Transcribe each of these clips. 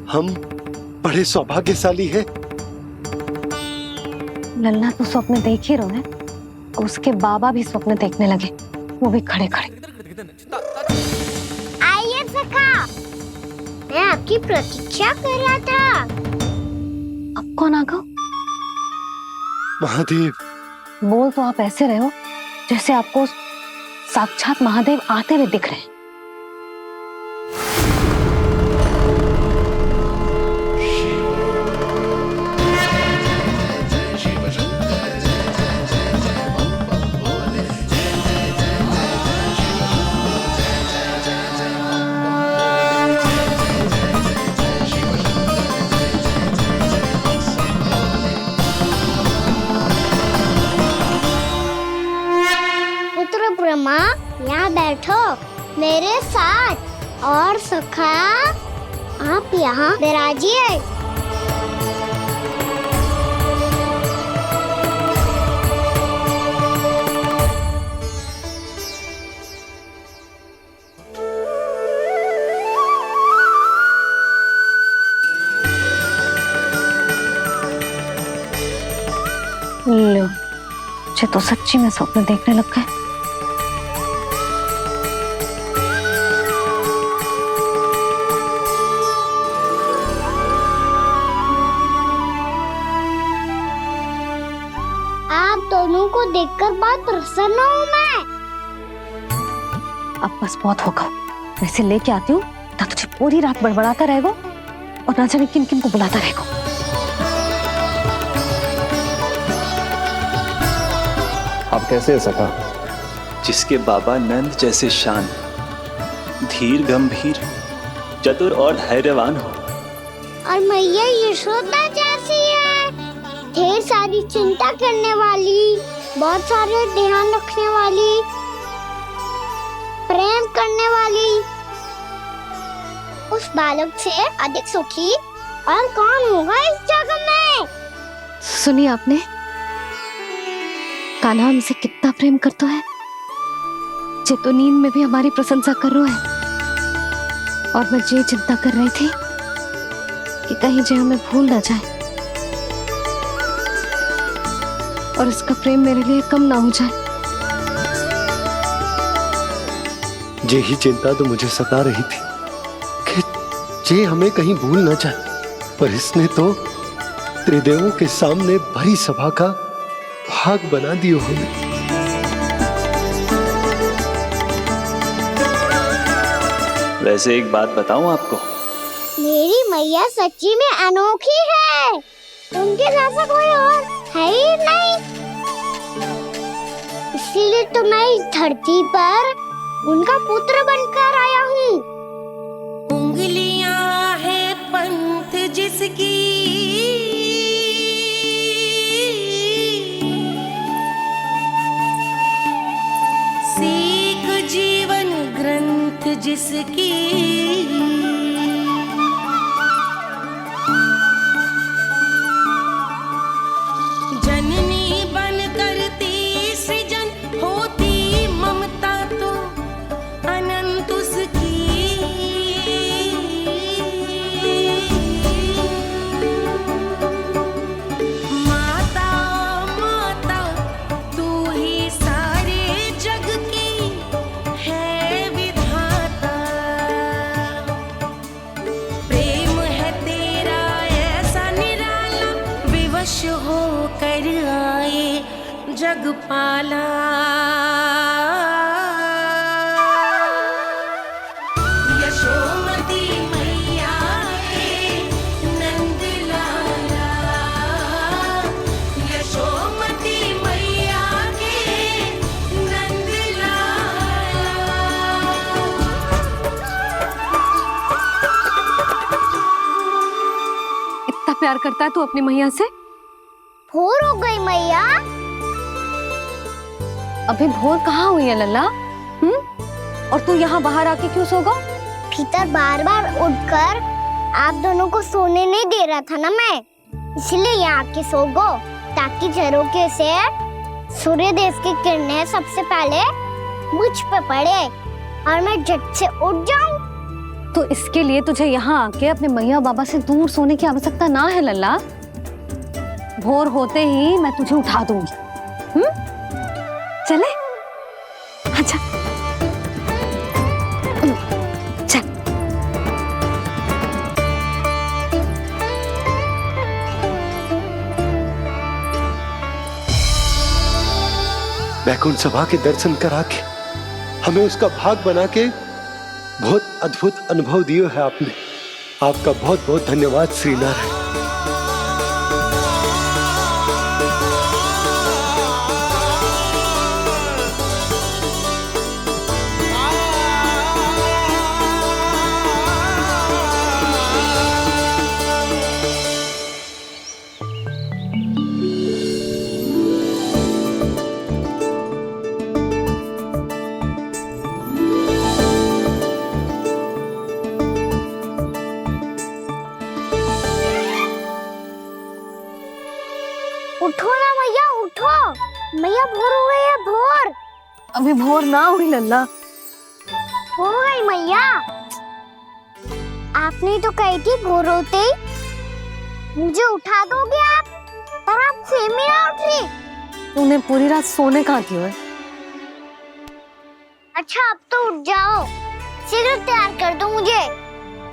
हम बड़े सौभाग्यशाली हैं। लल्ला तो स्वप्न देख ही रहे हैं, उसके बाबा भी स्वप्न देखने लगे, वो भी खड़े खड़े। आइए सखा, मैं आपकी प्रतीक्षा कर रहा था। अब कौन आ गया? महादेव। बोल तो आप ऐसे रहे हो जैसे आपको साक्षात महादेव आते हुए दिख रहे हैं। ब्रह्मा, यहाँ बैठो मेरे साथ। और सखा, आप यहाँ विराजिए। लो, मुझे तो सच्ची में स्वप्न देखने लग गए। दोनों को देखकर बहुत प्रसन्न हूँ मैं। अब बस बहुत होगा, वैसे लेके आती हूँ ना, तुझे पूरी रात बड़बड़ाता रहेगा और ना जाने किन किन को बुलाता रहेगा। आप कैसे है सखा? जिसके बाबा नंद जैसे शान, धीर गंभीर, चतुर और धैर्यवान हो, और मैया यशोदा जैसी है, ढेर सारी चिंता करने वाली, बहुत सारे ध्यान रखने वाली, प्रेम करने वाली। उस बालक से अधिक सुखी और कौन होगा इस जगत में? सुनिए आपने, कान्हा हमसे कितना प्रेम करता है, जे तो नींद में भी हमारी प्रशंसा कर रहा है। और मैं ये चिंता कर रही थी कि कहीं जे हमें भूल ना जाए और इसका प्रेम मेरे लिए कम ना हो जाए। यही चिंता तो मुझे सता रही थी कि जे हमें कहीं भूल ना जाए, पर इसने तो त्रिदेवों के सामने भरी सभा का भाग बना दियो हमें। वैसे एक बात बताऊं आपको, मेरी मैया सच्ची में अनोखी है, उनके जैसा कोई और है ही नहीं। इसीलिए तो मैं इस धरती पर उनका पुत्र बनकर आया हूँ। उंगलियां है पंथ जिसकी, सीख जीवन ग्रंथ जिसकी, जननी बन करती सृजन होती ममता तो अनंत उसकी। माता माता तू ही सारे जग की है विधाता, प्रेम है तेरा ऐसा निराला, विवश हो कर आए जग पाला। यशोमती मैया के नंद लाला, यशोमती मैया के नंद लाला। इतना प्यार करता है तू अपनी मैया से? भोर हो गई मैया। अभी भोर कहाँ हुई है लल्ला? और तू यहाँ बाहर आके क्यों सो गया? भीतर बार बार उठकर आप दोनों को सोने नहीं दे रहा था ना मैं, इसलिए यहाँ आके सो गो, ताकि झरोखे से सूर्य देव की किरणें सबसे पहले मुझ पे पड़े और मैं झट से उठ जाऊं। तो इसके लिए तुझे यहाँ आके अपने मैया बाबा से दूर सोने की आवश्यकता ना है लल्ला। भोर होते ही मैं तुझे उठा दूंगी। चले? अच्छा चल। बैकुंठ सभा के दर्शन करा के हमें उसका भाग बना के बहुत अद्भुत अनुभव दिए है आपने। आपका बहुत बहुत धन्यवाद श्रीनारायण। उठो ना मैया, उठो। मैया भोर हो गई है, भोर अभी भोर ना हुई लल्ला। हो गई मैया। आपने तो कही थी भोर होते ही मुझे उठा दोगे आप, पर आप सेम ही ना उठी। तूने पूरी रात सोने कहाँ की है? अच्छा अब तो उठ जाओ, शीघ्र तैयार कर दो मुझे।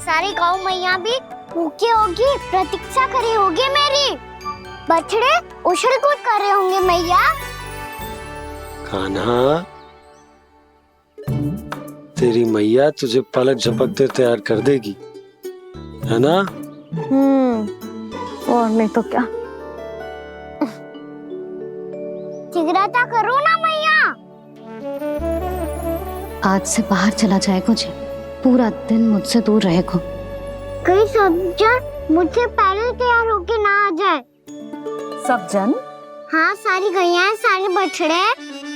सारी गाँव मैया भी भूखी होगी, प्रतीक्षा करी होगी मेरी। बछड़े उछल कूद कर रहे होंगे मैया। कान्हा, तेरी मैया तुझे पलक झपकते तैयार कर देगी, है ना? और नहीं तो क्या। शीघ्रता करो ना मैया। आज से बाहर चला जाएगा जी, पूरा दिन मुझसे दूर रहेगा। कहीं सब जन मुझसे पहले तैयार होके ना आ जाए। सब जन? हाँ, सारी गैया, सारे बछड़े,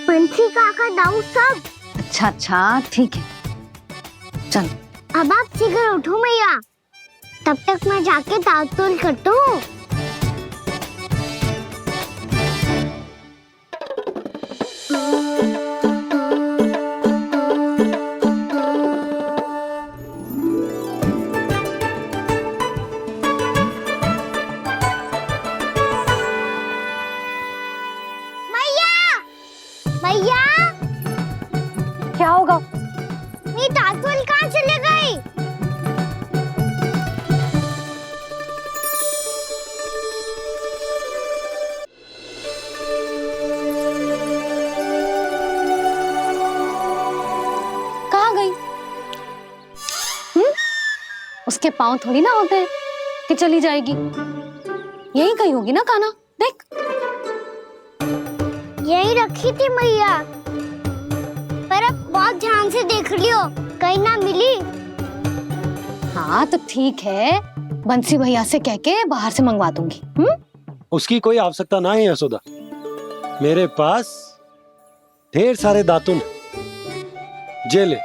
पंछी, काका, दाऊ सब। अच्छा अच्छा ठीक है, चल। अब आप शीघ्र उठो मैया, तब तक मैं जाके ताल-तोल करता हूँ। मैया, क्या होगा? मेरी ताल-तोल कहाँ चले गई? कहाँ गई? उसके पाँव थोड़ी ना होते हैं कि चली जाएगी। यही कहीं होगी ना कान्हा, देख। यही रखी थी मैया, पर अब बहुत ध्यान से देख लियो, कहीं ना मिली। हाँ तो ठीक है, बंसी भैया से कह के बाहर से मंगवा दूंगी। उसकी कोई आवश्यकता ना है यशोदा, मेरे पास ढेर सारे दातुन जे ले।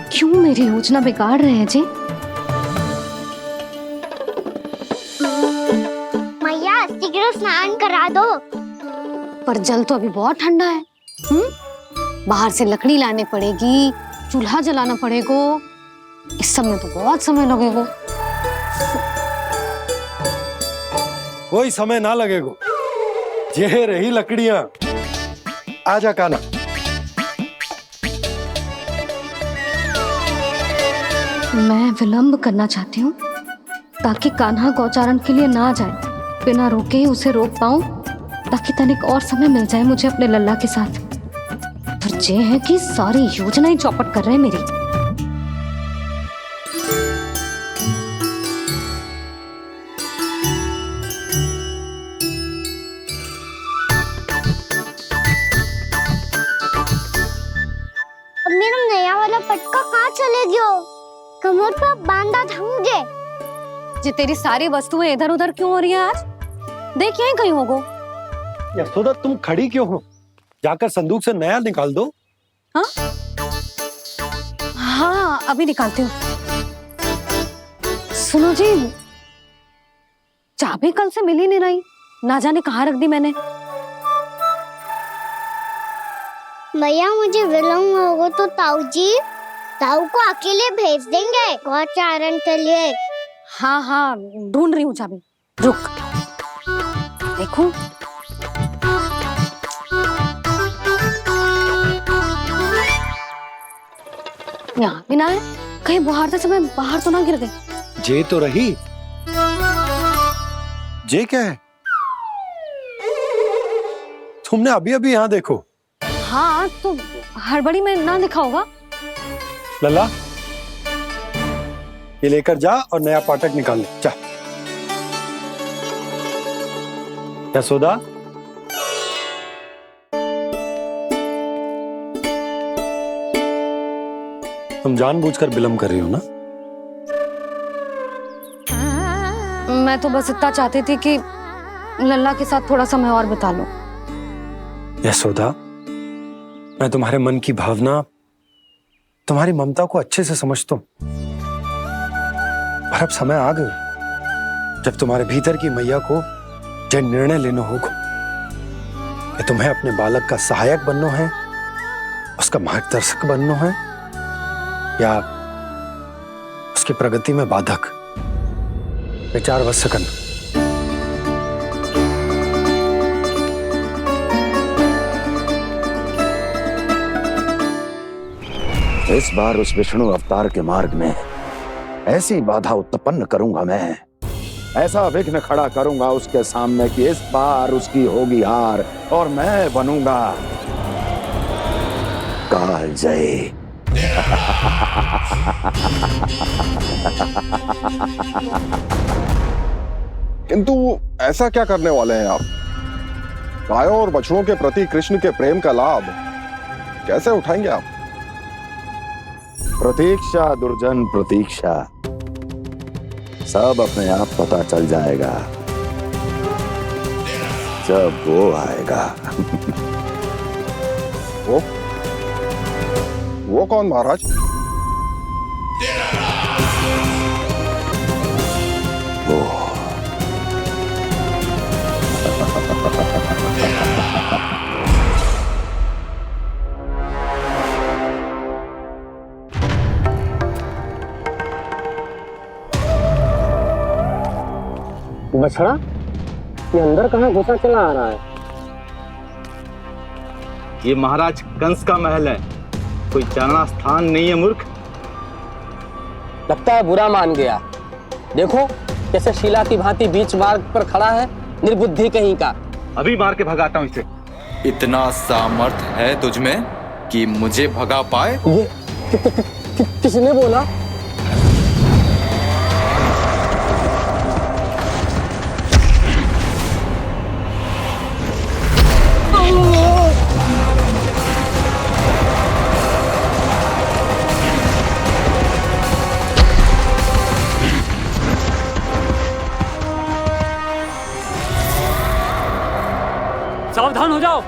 क्यों मेरी योजना बिगाड़ रहे हैं जी? मैया शीघ्र स्नान करा दो। पर जल तो अभी बहुत ठंडा है। बाहर से लकड़ी लाने पड़ेगी, चूल्हा जलाना पड़ेगा। इस सब में तो बहुत समय लगेगा। कोई समय ना लगेगा, ये रही लकड़ियां। आजा कान्हा। मैं विलंब करना चाहती हूँ ताकि कान्हा गौचारण के लिए ना जाए, बिना रोके ही उसे रोक पाऊं, ताकि तनिक और समय मिल जाए मुझे अपने लल्ला के साथ। पर ये है कि सारी योजना ही चौपट कर रहे हैं मेरी। अब मेरा नया वाला पटका कहाँ चले गयो? कमर पर बांधा था मुझे। ये तेरी सारी वस्तुएं इधर उधर क्यों हो रही है आज? देख यहीं कहीं होगो। यशोदा तुम खड़ी क्यों हो? जाकर संदूक से नया निकाल दो। हाँ हाँ अभी निकालती हूँ। सुनो जी, चाबी कल से मिल ही नहीं रही, ना जाने कहाँ रख दी मैंने। भैया मुझे विलम्ब होगा तो ताऊ को अकेले भेज देंगे गौचारण के लिए। हाँ हाँ ढूंढ रही हूँ चाबी, रुक। देखूं। यहाँ भी ना है, कहीं बुहारते समय बाहर तो ना गिर गई। जे तो रही। जे क्या है? तुमने अभी अभी यहाँ देखो। हाँ तो हड़बड़ी में ना लिखा होगा। लल्ला, ये लेकर जा और नया पाठक निकाल ले, जा। यशोदा, तुम जानबूझकर विलम्ब कर रही हो ना? मैं तो बस इतना चाहती थी कि लल्ला के साथ थोड़ा समय और बिता लूं। यशोदा, मैं तुम्हारे मन की भावना, तुम्हारी ममता को अच्छे से समझता हूं। पर अब समय आ गया जब तुम्हारे भीतर की मैया को जो निर्णय लेना होगा कि तुम्हें अपने बालक का सहायक बनना है, उसका मार्गदर्शक बनना है, या उसकी प्रगति में बाधक। विचार अवश्य करना। इस बार उस विष्णु अवतार के मार्ग में ऐसी बाधा उत्पन्न करूंगा मैं, ऐसा विघ्न खड़ा करूंगा उसके सामने कि इस बार उसकी होगी हार और मैं बनूंगा कालजयी। किंतु ऐसा क्या करने वाले हैं आप? गायों और बछड़ों के प्रति कृष्ण के प्रेम का लाभ कैसे उठाएंगे आप? प्रतीक्षा दुर्जन प्रतीक्षा, सब अपने आप पता चल जाएगा जब वो आएगा। वो कौन महाराज? वो बछड़ा, ये अंदर कहाँ घुसा चला आ रहा है? ये महाराज कंस का महल है, कोई जाना स्थान नहीं है मूर्ख। लगता है बुरा मान गया। देखो कैसे शिला की भांति बीच मार्ग पर खड़ा है, निर्बुद्धि कहीं का। अभी मार के भगाता हूँ इसे। इतना सामर्थ है तुझमें कि मुझे भगा पाए? ये किसने बोला? सावधान हो जाओ।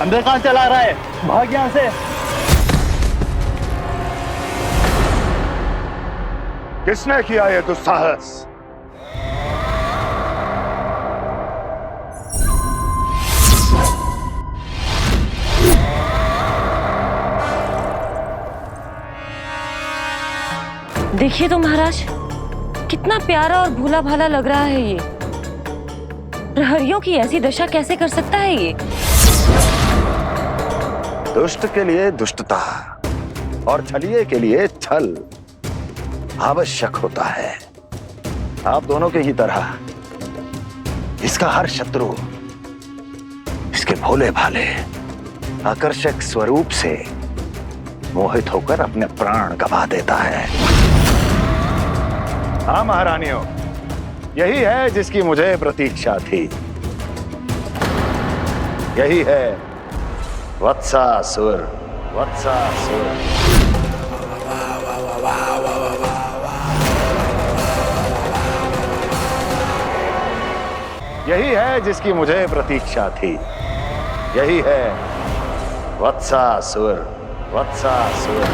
अंदर कहाँ चला रहा है? भाग यहाँ से। किसने किया ये दुस्साहस? देखिए तो महाराज, कितना प्यारा और भोला भाला लग रहा है ये। प्रहरियों की ऐसी दशा कैसे कर सकता है ये? दुष्ट के लिए दुष्टता और छलिए के लिए छल आवश्यक होता है। आप दोनों के ही तरह इसका हर शत्रु इसके भोले भाले आकर्षक स्वरूप से मोहित होकर अपने प्राण गंवा देता है। हाँ महारानियों, यही है जिसकी मुझे प्रतीक्षा थी। यही है वत्सासुर। वत्सासुर यही है जिसकी मुझे प्रतीक्षा थी। यही है वत्सासुर। वत्सासुर।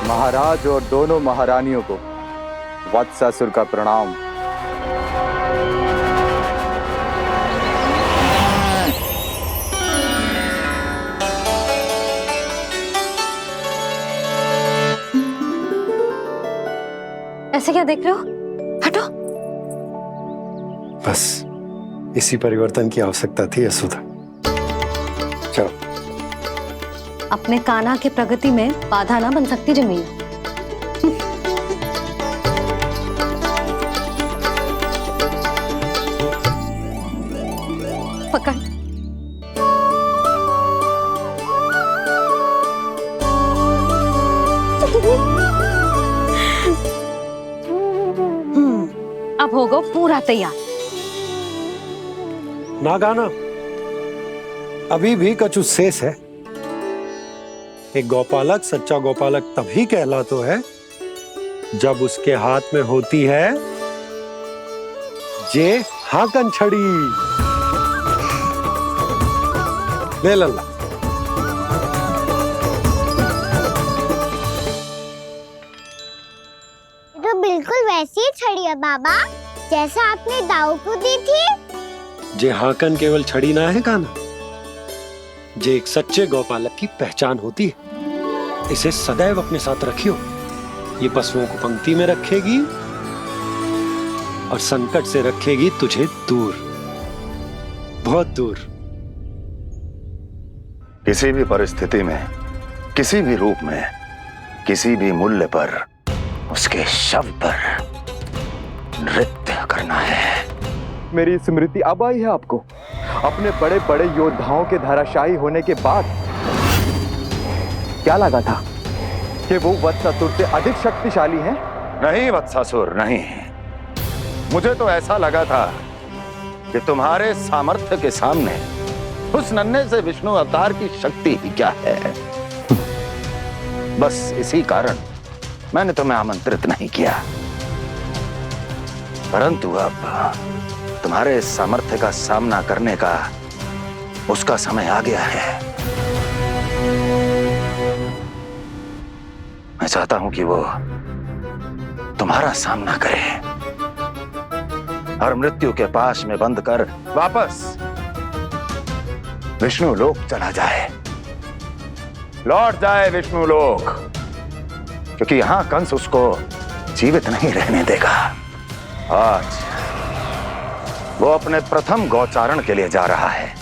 महाराज और दोनों महारानियों को वत्सासुर का प्रणाम। ऐसे क्या देख रहे हो? हटो। बस इसी परिवर्तन की आवश्यकता थी यशोदा। चलो। अपने कान्हा की प्रगति में बाधा ना बन सकती जमीन। पकड़। अब होगा पूरा तैयार। ना गाना, अभी भी कछु शेष है। एक गौपालक सच्चा गौपालक तभी कहलाता है जब उसके हाथ में होती है जे हाकन छड़ी। ले लल्ला। तो बिल्कुल वैसी ही छड़ी है बाबा जैसा आपने दाऊ को दी थी। जे हाकन केवल छड़ी ना है कान्हा, जे एक सच्चे गौपालक की पहचान होती है। इसे सदैव अपने साथ रखियो। ये पशुओं को पंक्ति में रखेगी और संकट से रखेगी तुझे दूर, बहुत दूर। किसी भी परिस्थिति में, किसी भी रूप में, किसी भी मूल्य पर उसके शव पर नृत्य करना है। मेरी स्मृति अब आई है आपको? अपने बड़े बड़े योद्धाओं के धराशायी होने के बाद क्या लगा था कि वो वत्सासुर से अधिक शक्तिशाली हैं? नहीं वत्सासुर, नहीं। मुझे तो ऐसा लगा था कि तुम्हारे सामर्थ्य के सामने उस नन्हे से विष्णु अवतार की शक्ति ही क्या है। बस इसी कारण मैंने तुम्हें आमंत्रित नहीं किया। परंतु अब तुम्हारे सामर्थ्य का सामना करने का उसका समय आ गया है। मैं चाहता हूं कि वो तुम्हारा सामना करे और मृत्यु के पाश में बंद कर वापस विष्णु लोक चला जाए, लौट जाए विष्णु लोक, क्योंकि यहां कंस उसको जीवित नहीं रहने देगा। आज वो अपने प्रथम गौचारण के लिए जा रहा है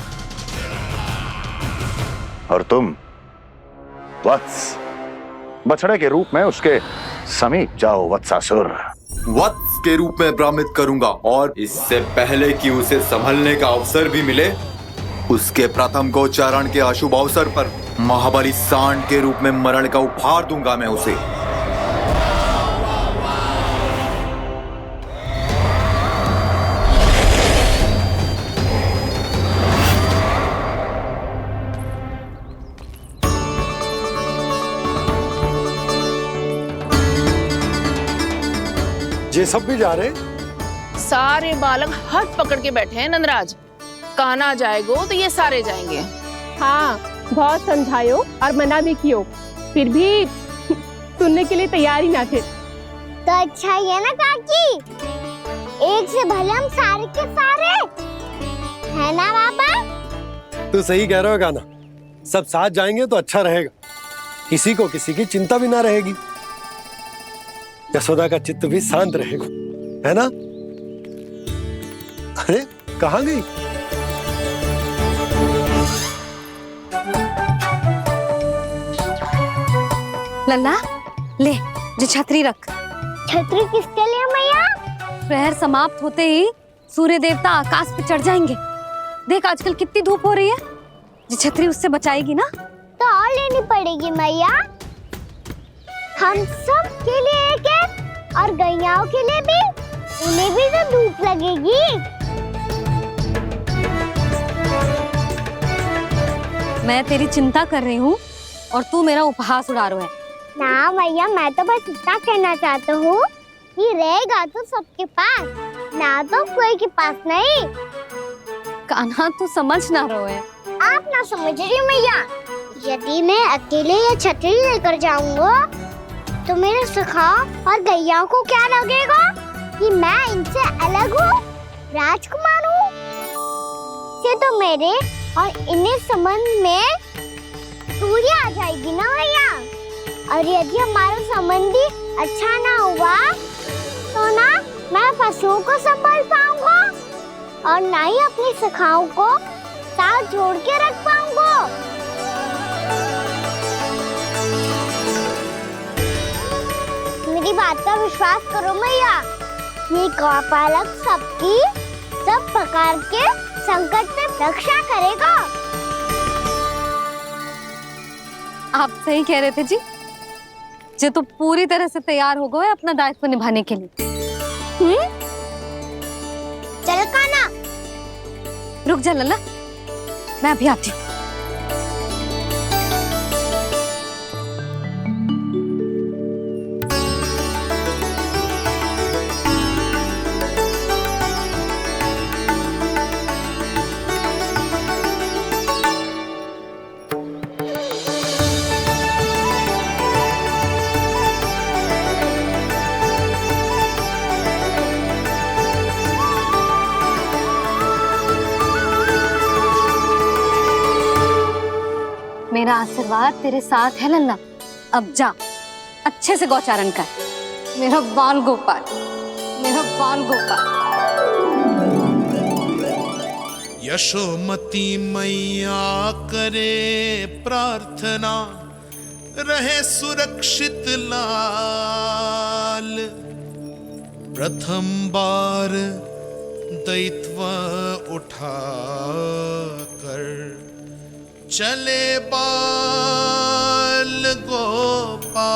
और तुम वत्स बछड़े के रूप में उसके समीप जाओ वत्सासुर। वत्स के रूप में भ्रमित करूंगा और इससे पहले कि उसे संभलने का अवसर भी मिले, उसके प्रथम गोचारण के अशुभ अवसर पर महाबली सांड के रूप में मरण का उपहार दूंगा मैं उसे। ये सब भी जा रहे? सारे बालक हाथ पकड़ के बैठे हैं नंदराज। कान्हा जाएगो तो ये सारे जाएंगे। हाँ, बहुत समझायो और मना भी कियो, फिर भी सुनने के लिए तैयार ही ना थे। तो अच्छा ही है ना काकी, एक से भले हम सारे के सारे, है ना बाबा? तू सही कह रहा है गाना। सब साथ जाएंगे तो अच्छा रहेगा, किसी को किसी की चिंता भी ना रहेगी। यशोदा का चित्त भी शांत रहेगा, है ना? अरे कहाँ गई? लल्ला ले, जो छतरी रख। छतरी किसके लिए मैया? प्रहर समाप्त होते ही सूर्य देवता आकाश पे चढ़ जाएंगे। देख आजकल कितनी धूप हो रही है, जो छतरी उससे बचाएगी ना। तो और लेनी पड़ेगी मैया, हम सब के लिए एक एक, और गैयाओं के लिए भी, उन्हें भी तो धूप लगेगी। मैं तेरी चिंता कर रही हूँ और तू मेरा उपहास उड़ा रहा है। ना भैया, मैं तो बस इतना कहना चाहता हूँ कि रहेगा तो सबके पास, ना तो कोई के पास नहीं। कान्हा तू समझ ना रहो है। आप ना समझ रही मैया। यदि मैं अकेले ये छतरी लेकर जाऊंगा तो मेरे सखा और गैया को क्या लगेगा कि मैं इनसे अलग हूँ, राजकुमार हूँ। ये तो मेरे और इन्हें संबंध में दूरी आ जाएगी ना भैया। और यदि हमारा संबंध ही अच्छा ना हुआ तो ना मैं पशुओं को संभाल पाऊंगा और ना ही अपनी सखाओं को साथ जोड़ के रख पाऊंगा। मेरी बात का विश्वास करो मैया, ये गौपालक सबकी सब प्रकार के संकट से रक्षा करेगा। आप सही कह रहे थे जी। जे तो पूरी तरह से तैयार हो गए अपना दायित्व निभाने के लिए। चल कान्हा। रुक जा लल्ला, मैं अभी आती हूँ। मेरा आशीर्वाद तेरे साथ है लल्ला। अब जा, अच्छे से गौचारण कर। मेरा बाल गोपाल, मेरा बाल गोपाल। यशोमती मैया करे प्रार्थना, रहे सुरक्षित लाल। प्रथम बार दैत्व उठा कर चले बाल गोपाल।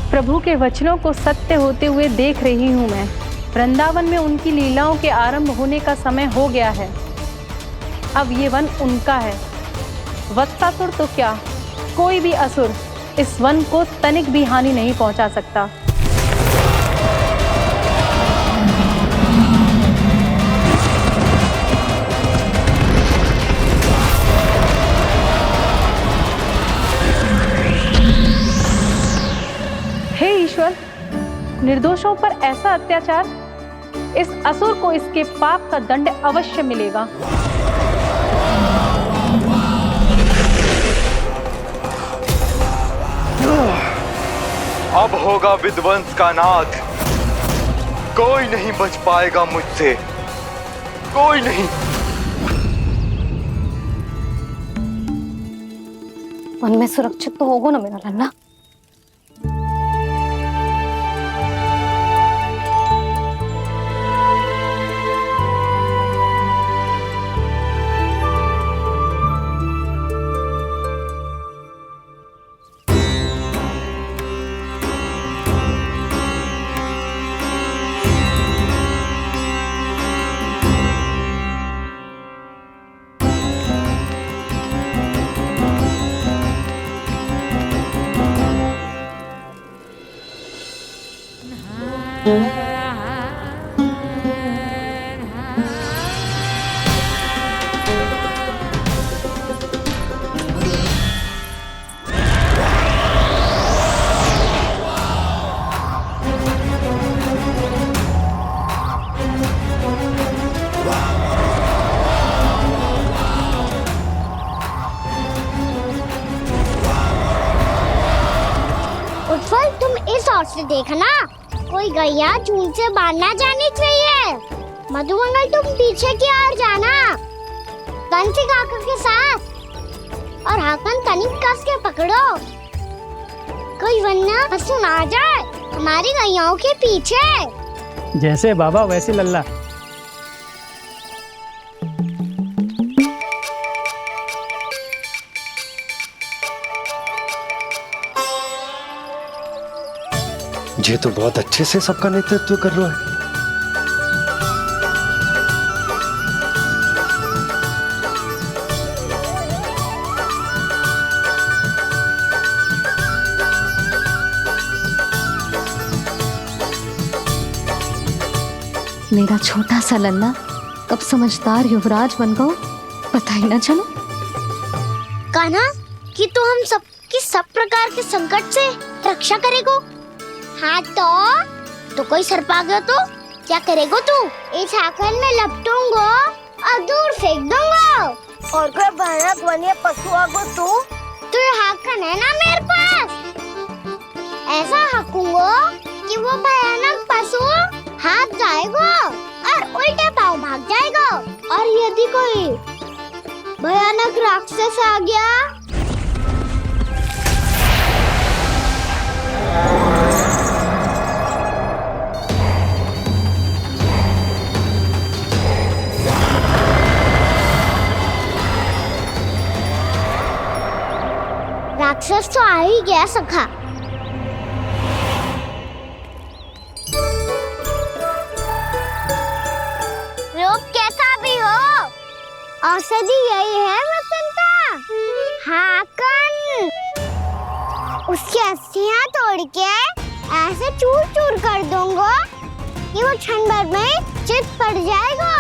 प्रभु के वचनों को सत्य होते हुए देख रही हूँ मैं। वृंदावन में उनकी लीलाओं के आरंभ होने का समय हो गया है। अब ये वन उनका है। वत्सासुर तो क्या, कोई भी असुर इस वन को तनिक भी हानि नहीं पहुंचा सकता। हे ईश्वर, निर्दोषों पर ऐसा अत्याचार, इस असुर को इसके पाप का दंड अवश्य मिलेगा। अब होगा विध्वंस का नाद। कोई नहीं बच पाएगा मुझसे, कोई नहीं। वन में सुरक्षित तो होगा ना मेरा लल्ला। देखना, कोई गैया चून से बाहर ना जानी चाहिए। मधुमंगल तुम पीछे की ओर जाना, कंसी काका के साथ, और हाकन तनिक कस के पकड़ो, कोई वरना पशु ना जाए हमारी गैयाओं के पीछे। जैसे बाबा वैसे लल्ला। ये तो बहुत अच्छे से सबका नेतृत्व कर रहा है। मेरा छोटा सा लल्ला कब समझदार युवराज बन गो पता ही ना चलो। कान्हा, कि तू हम सबकी सब प्रकार के संकट से रक्षा करेगो। हाँ तो कोई सर्प आ गया तो क्या करेगो तू? इस हाकन में लपटूंगा और दूर फेंक दूंगा। और कोई भयानक वन्य पशु आगो तो ये हाकन है ना मेरे पास, ऐसा हाकूंगा कि वो भयानक पशु हाथ जाएगा और उल्टे पाँव भाग जाएगा। और यदि कोई भयानक राक्षस आ गया राक्षस तो आ ही गया सखा। रूप कैसा भी हो, औषधि यही है वसंता। हाकन उसकी अस्थियां तोड़ के ऐसे चूर चूर कर दूंगा कि वो क्षण भर में चित पड़ जाएगा।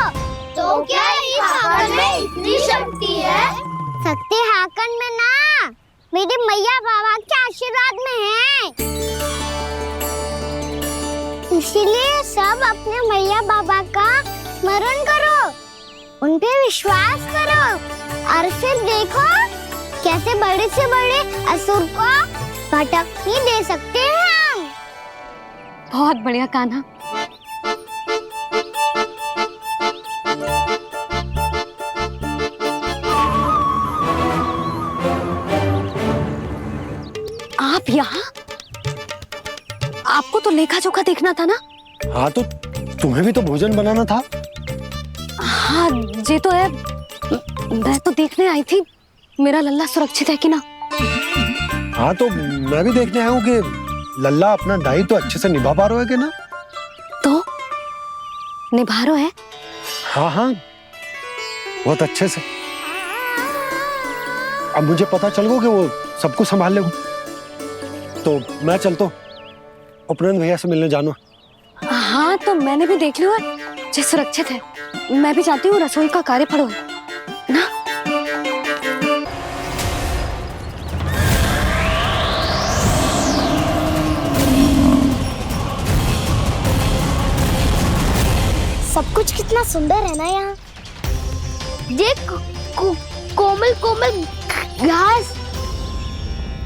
तो क्या इस हाकन में इतनी शक्ति है? शक्ति हाकन में ना, मेरे मैया बाबा के आशीर्वाद में है। इसीलिए सब अपने मैया बाबा का स्मरण करो, उन पे विश्वास करो, और फिर देखो कैसे बड़े से बड़े असुर को भटकने दे सकते हैं हम। बहुत बढ़िया कान्हा। आप यहाँ? आपको तो लेखा जोखा देखना था ना? हाँ तो तुम्हें भी तो भोजन बनाना था। हाँ ये तो है, मैं तो देखने आई थी मेरा लल्ला सुरक्षित है कि ना। हाँ तो मैं भी देखने आया हूँ कि लल्ला अपना दायित्व तो अच्छे से निभा पा रहा है कि ना। तो निभा रहा है? हाँ हाँ बहुत अच्छे से। अब मुझे पता चल गया कि वो सब कुछ संभाल लेगा। तो मैं चलता हूँ, उपनंद भैया से मिलने जानो। हाँ तो मैंने भी देख लिया है, जो सुरक्षित है। मैं भी चाहती हूँ रसोई का कार्य पड़ो ना। सब कुछ कितना सुंदर है ना यहाँ। देख कोमल कोमल घास,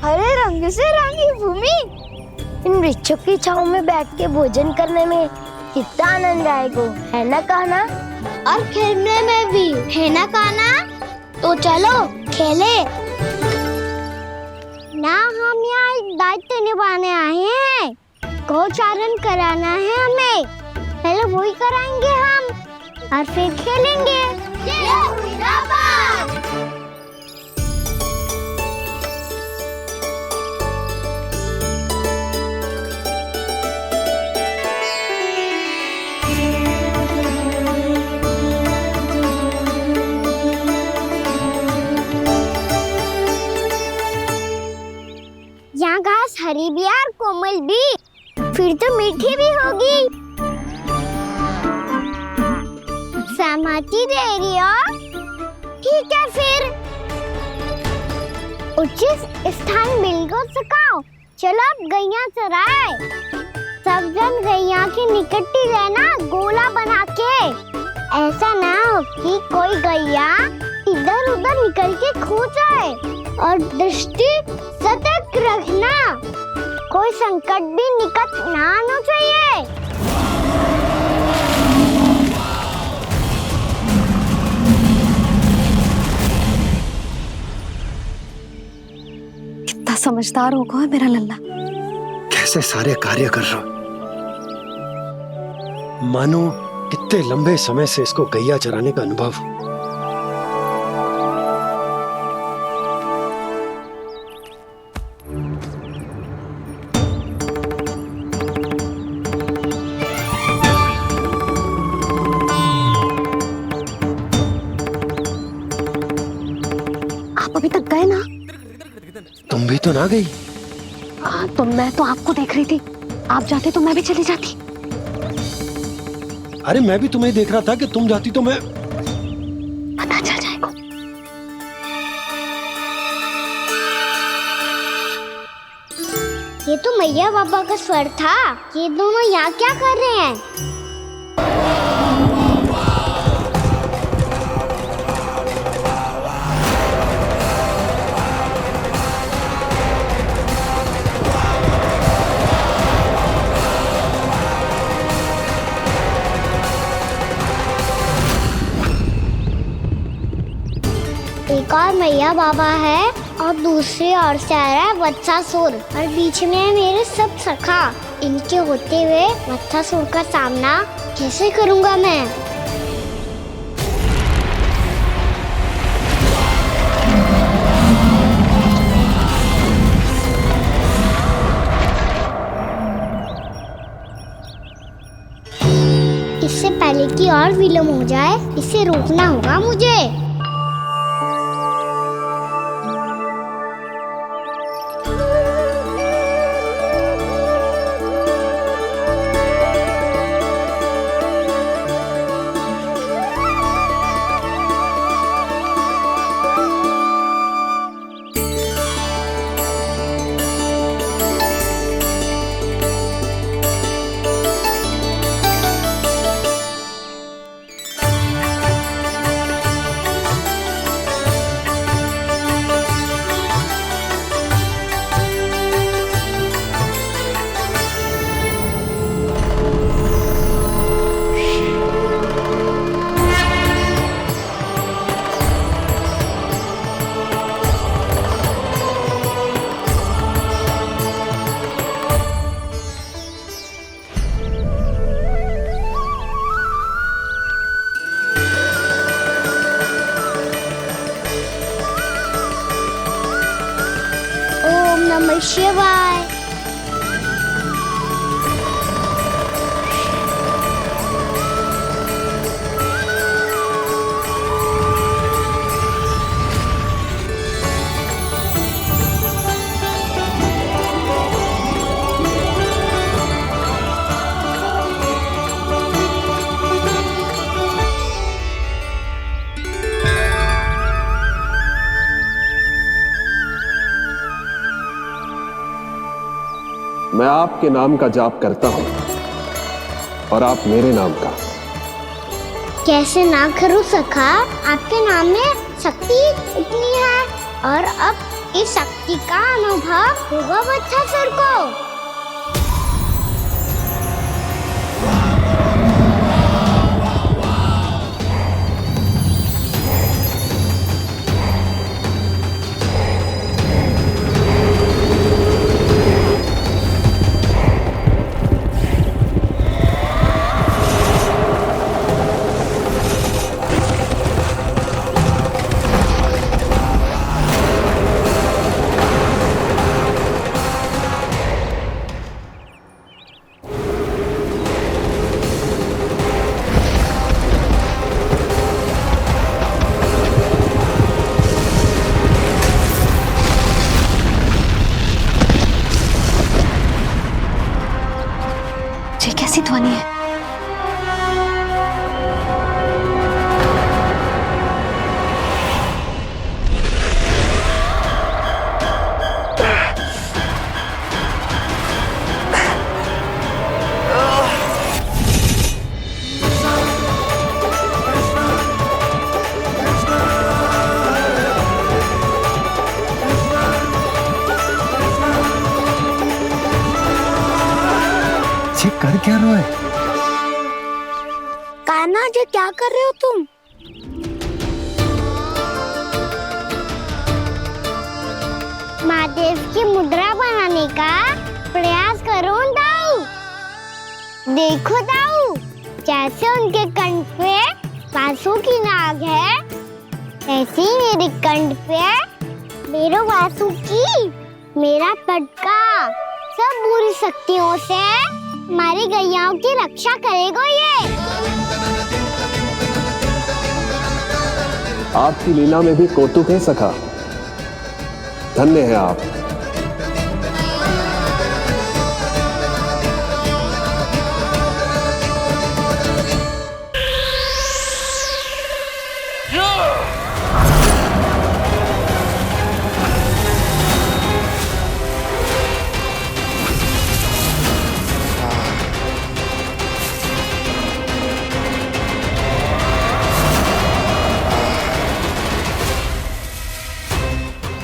हरे रंग से रंगी भूमि, इन वृक्षों की छांव में बैठ के भोजन करने में कितना आनंद आएगा, है ना कान्हा? और खेलने में भी, है ना कान्हा? तो चलो खेले ना। हम यहाँ एक दायित्व निभाने आए हैं, गोचारण कराना है हमें। पहले वही कराएंगे हम और फिर खेलेंगे। यहाँ घास हरी भी और कोमल भी, फिर तो मीठी भी होगी। सहमति दे रही हो? ठीक है फिर उचित स्थान बिल्कुल सुखाओ। चलो अब गैया चराए। सब जन गैया के निकट ही रहना, गोला बना के। ऐसा ना हो कि कोई गैया इधर उधर निकल के खो जाए, और दृष्टि सतर्क रखना। कोई संकट भी निकट ना आना चाहिए। कितना समझदार होगा है मेरा लल्ला। कैसे सारे कार्य कर रहा, मानो कितने लंबे समय से इसको गैया चराने का अनुभव हो। आप अभी तक गए ना? तुम भी तो ना गई। हाँ, तो मैं तो आपको देख रही थी। आप जाते तो मैं भी चली जाती। अरे मैं भी तुम्हें देख रहा था कि तुम जाती तो मैं। पता चल जाएगा। ये तो मैया बाबा का स्वर था। ये दोनों यहाँ क्या कर रहे हैं? एक और मैया बाबा है और दूसरी ओर से आ रहा है वत्सासुर और बीच में है मेरे सब सखा। इनके होते हुए वत्सासुर का सामना कैसे करूंगा मैं? इससे पहले कि और विलम्ब हो जाए, इसे रोकना होगा मुझे। नमः शिवाय। मैं आपके नाम का जाप करता हूं और आप मेरे नाम का। कैसे ना करूं सखा, आपके नाम में शक्ति इतनी है और अब इस शक्ति का अनुभव होगा वत्सासुर को। कान्हा जी क्या कर रहे हो तुम? महादेव की मुद्रा बनाने का प्रयास करो दाऊ। देखो दाऊ, जैसे उनके कंठ पे वासु की नाग है, ऐसे ही मेरे कंठ पे मेरे वासु की मेरा पटका सब बुरी शक्तियों से हमारी गैयाओं की रक्षा करेगा ये। आपकी लीला में भी कौतुक है सखा। धन्य है आप।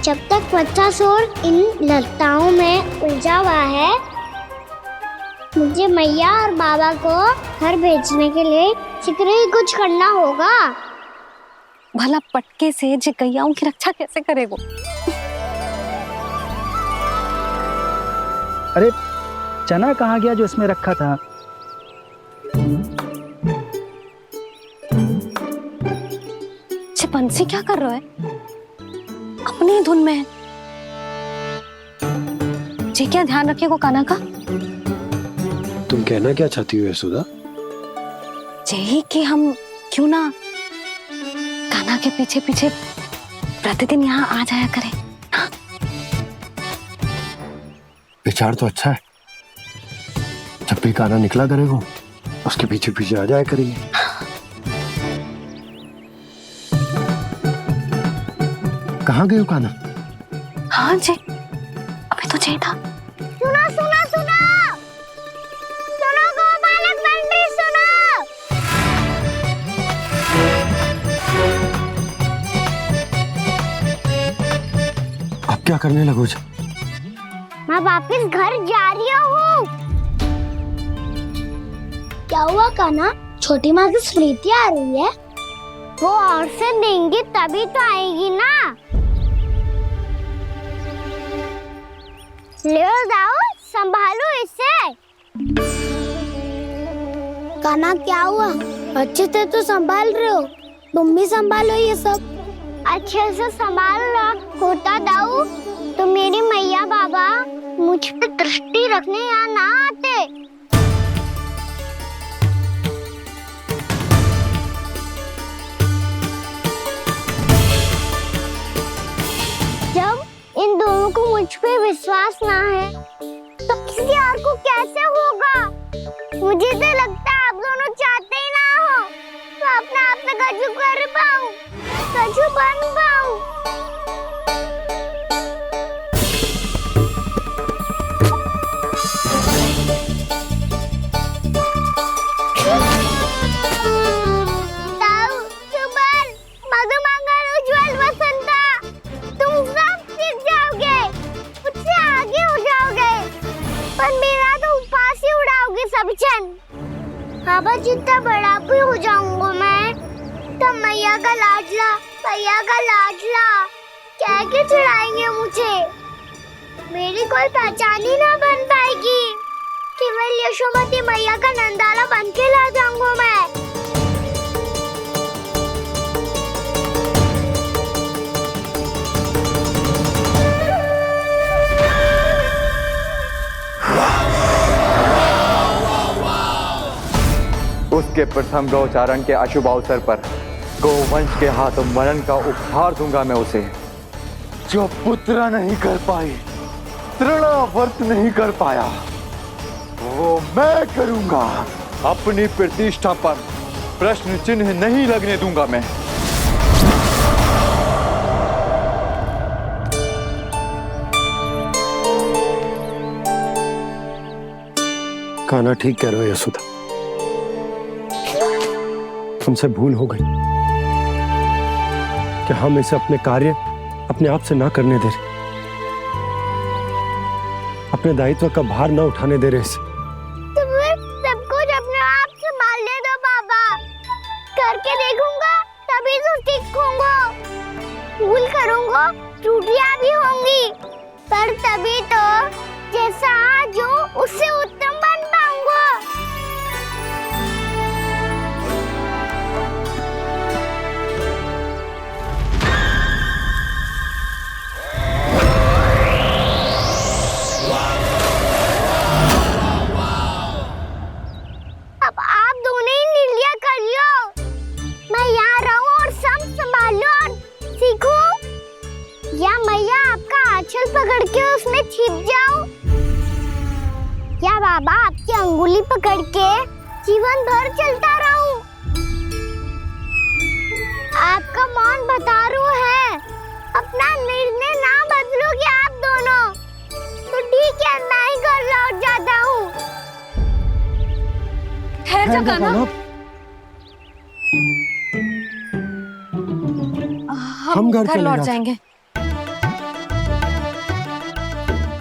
जब तक बच्चासुर इन लताओं में उलझा हुआ है, मुझे मैया और बाबा को घर भेजने के लिए शीघ्र ही कुछ करना होगा। भला पटके से जे गैयाओं की रक्षा कैसे करेगो? अरे चना कहाँ गया जो इसमें रखा था? बंसी क्या कर रहा है? अपनी धुन में है। जी क्या ध्यान रखिएगा कान्हा का। तुम कहना क्या चाहती हो यशोदा? यही कि हम क्यों ना कान्हा के पीछे पीछे प्रतिदिन यहाँ आ जाया करें। हाँ? विचार तो अच्छा है। जब भी कान्हा निकला करेगा उसके पीछे पीछे आ जाया करेंगे। कहाँ गए हो कान्हा? हाँ जी, अभी तो चाहिए था। सुनो सुनो सुनो सुनो गोपालक बंटी सुनो। अब क्या करने लगो? मैं वापस घर जा रही हूँ। क्या हुआ कान्हा? छोटी माँ की स्मृति आ रही है। वो और से देंगी तभी तो आएगी ना। ले जाओ, संभालो इसे। कान्हा क्या हुआ? अच्छे से तो संभाल रहे हो, तुम भी संभालो ये सब। अच्छे से संभाल होता दाऊ तो मेरी मैया बाबा मुझ पे दृष्टि रखने यहाँ ना आते। जब इन दोनों को मुझ पे विश्वास ना है तो किसी और को कैसे होगा? मुझे तो लगता है आप दोनों चाहते ही ना हो तो अपने आप में गजू कर पाऊं, गजू बन पाऊं। बाबा जितना बड़ा भी हो जाऊंगा मैं तब मैया का लाडला कह के चिढ़ाएंगे मुझे। मेरी कोई पहचान ही ना बन पाएगी। केवल यशोमती मैया का नंदाला बन के ला जाऊंगा मैं। उसके प्रथम गौचारण के अशुभ अवसर पर गोवंश के हाथों मरण का उपहार दूंगा मैं उसे। जो पुत्र नहीं कर पाई, तृणावर्त नहीं कर पाया, वो मैं करूंगा। अपनी प्रतिष्ठा पर प्रश्न चिन्ह नहीं लगने दूंगा मैं। कान्हा ठीक कह रहे हो यशोदा, तुमसे भूल हो गई कि हम इसे अपने कार्य अपने आप से ना करने दे रहे, अपने दायित्व का भार ना उठाने दे रहे इसे। तो फिर सब कुछ अपने आप संभालने दो बाबा। करके देखूंगा तभी तो सीखूंगा। भूल करूंगा, त्रुटियां भी होंगी, पर तभी तो जैसा आज हूँ उससे उत्तम बन पाऊंगा। अब आप दोनों ही लीलिया कर लो, मैं यहाँ रहूं और सब संभालूं और सीखूं, या मैया आपका आंचल पकड़ के उसमें छिप जाऊं, या बाबा आपकी अंगुली पकड़ के जीवन भर चलता रहूं। आपका मौन बतारू है, अपना निर्णय ना बदलोगे आप दोनों तो ठीक है, मैं ही घर लौट जाता हूँ। ठहर जा कान्हा, हम घर लौट जाएंगे,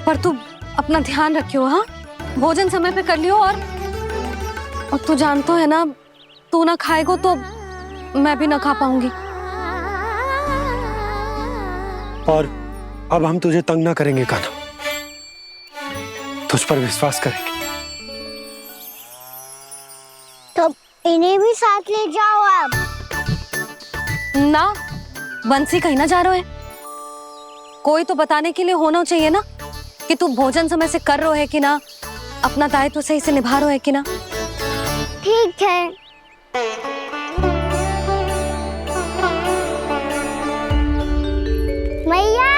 पर तू अपना ध्यान रखियो। हाँ, भोजन समय पे कर लियो, और तू जानतो है ना, तू ना खाएगो तो मैं भी ना खा पाऊंगी। और अब हम तुझे तंग ना करेंगे कान्हा, तुझ पर विश्वास करेंगे। तो इन्हें भी साथ ले जाओ अब। ना, बंसी कहीं ना जा रहे है, कोई तो बताने के लिए होना चाहिए ना कि तू भोजन समय से कर रहे है कि ना, अपना दायित्व सही से निभा रहे है कि ना। ठीक है। मैया,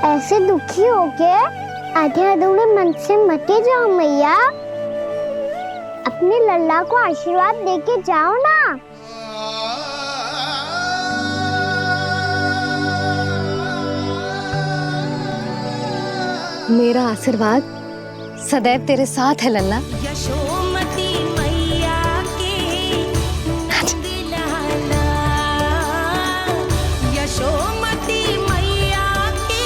ऐसे दुखी हो के आधे अधूरे मन से मत जाओ मैया, अपने लल्ला को आशीर्वाद देके जाओ ना। मेरा आशीर्वाद सदैव तेरे साथ है लल्ला। यशोमती मैया के नंद लाला, यशोमती मैया के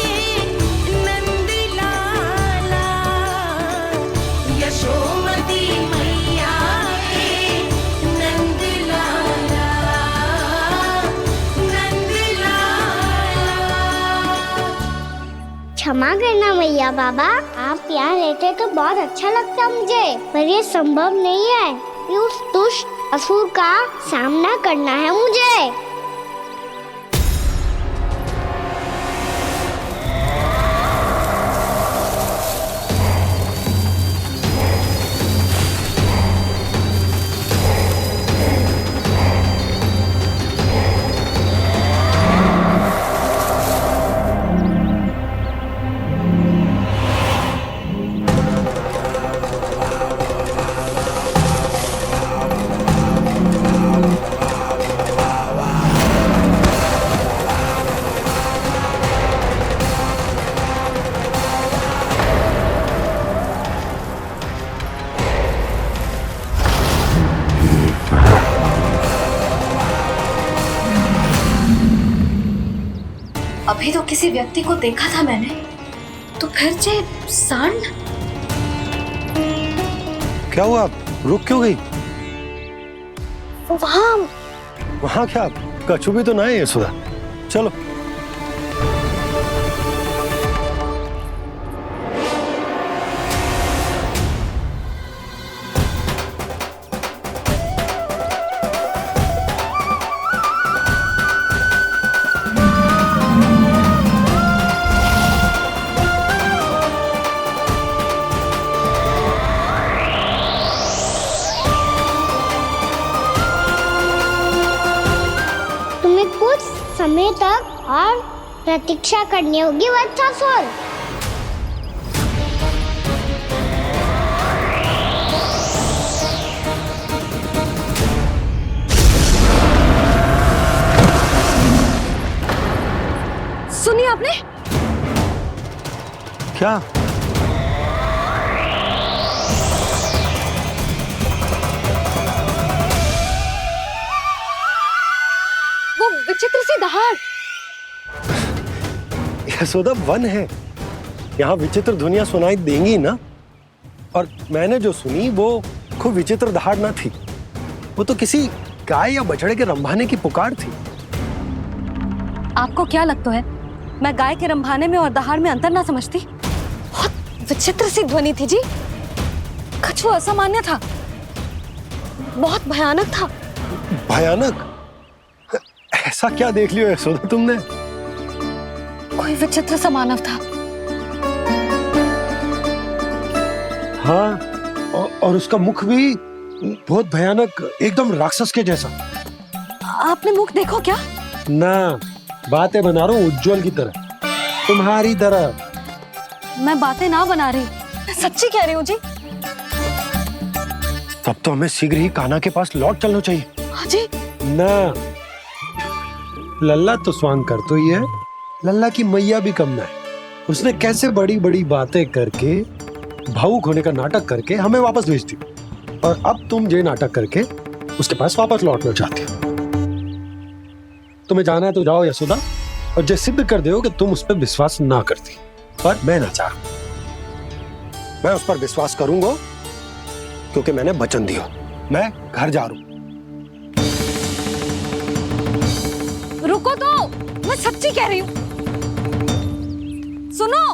नंद लाला, यशोमती मैया के नंद लाला, नंद लाला। क्षमा करना मैया बाबा, आप यहाँ रहते तो बहुत अच्छा लगता मुझे, पर ये संभव नहीं है कि उस दुष्ट असुर का सामना करना है मुझे। अभी तो किसी व्यक्ति को देखा था मैंने, तो फिर से सांड। क्या हुआ, रुक क्यों गई? वहाँ क्या, कछु भी तो ना है यशोदा, चलो। समय तक और प्रतीक्षा करनी होगी वत्सासुर। सुनिए आपने क्या? वो विचित्र सी दहाड़। यशोदा वन है, यहाँ विचित्र ध्वनियां सुनाई देंगी ना। और मैंने जो सुनी वो खूब विचित्र दहाड़ ना थी, वो तो किसी गाय या बछड़े के रंभाने की पुकार थी। आपको क्या लगता है मैं गाय के रंभाने में और दहाड़ में अंतर ना समझती? बहुत विचित्र सी ध्वनि थी जी, कुछ वो असामान्य था, बहुत भयानक था। भयानक? ऐसा क्या देख लियो यशोदा तुमने? कोई विचित्र सा मानव था। हाँ, और उसका मुख भी बहुत भयानक, एकदम राक्षस के जैसा। आपने मुख देखो क्या? ना, बातें बना रहा हूँ उज्जवल की तरह, तुम्हारी तरह। मैं बातें ना बना रही, मैं सच्ची कह रही हूँ जी। तब तो हमें शीघ्र ही कान्हा के पास लौट चलना चाहिए। हाँ जी। ना, लल्ला तो स्वांग कर तो ही है, लल्ला की मैया भी कम ना है। उसने कैसे बड़ी बड़ी बातें करके, भावुक होने का नाटक करके हमें वापस भेज दी, और अब तुम ये नाटक करके उसके पास वापस लौटना चाहते हो। तुम्हें जाना है तो जाओ यशोदा, और ये सिद्ध कर दो कि तुम उस पर विश्वास ना करती। पर मैं ना चाह, मैं उस पर विश्वास करूंगा क्योंकि मैंने वचन दिया। मैं घर जा रहा हूं। रुको तो, मैं सच्ची कह रही हूँ, सुनो।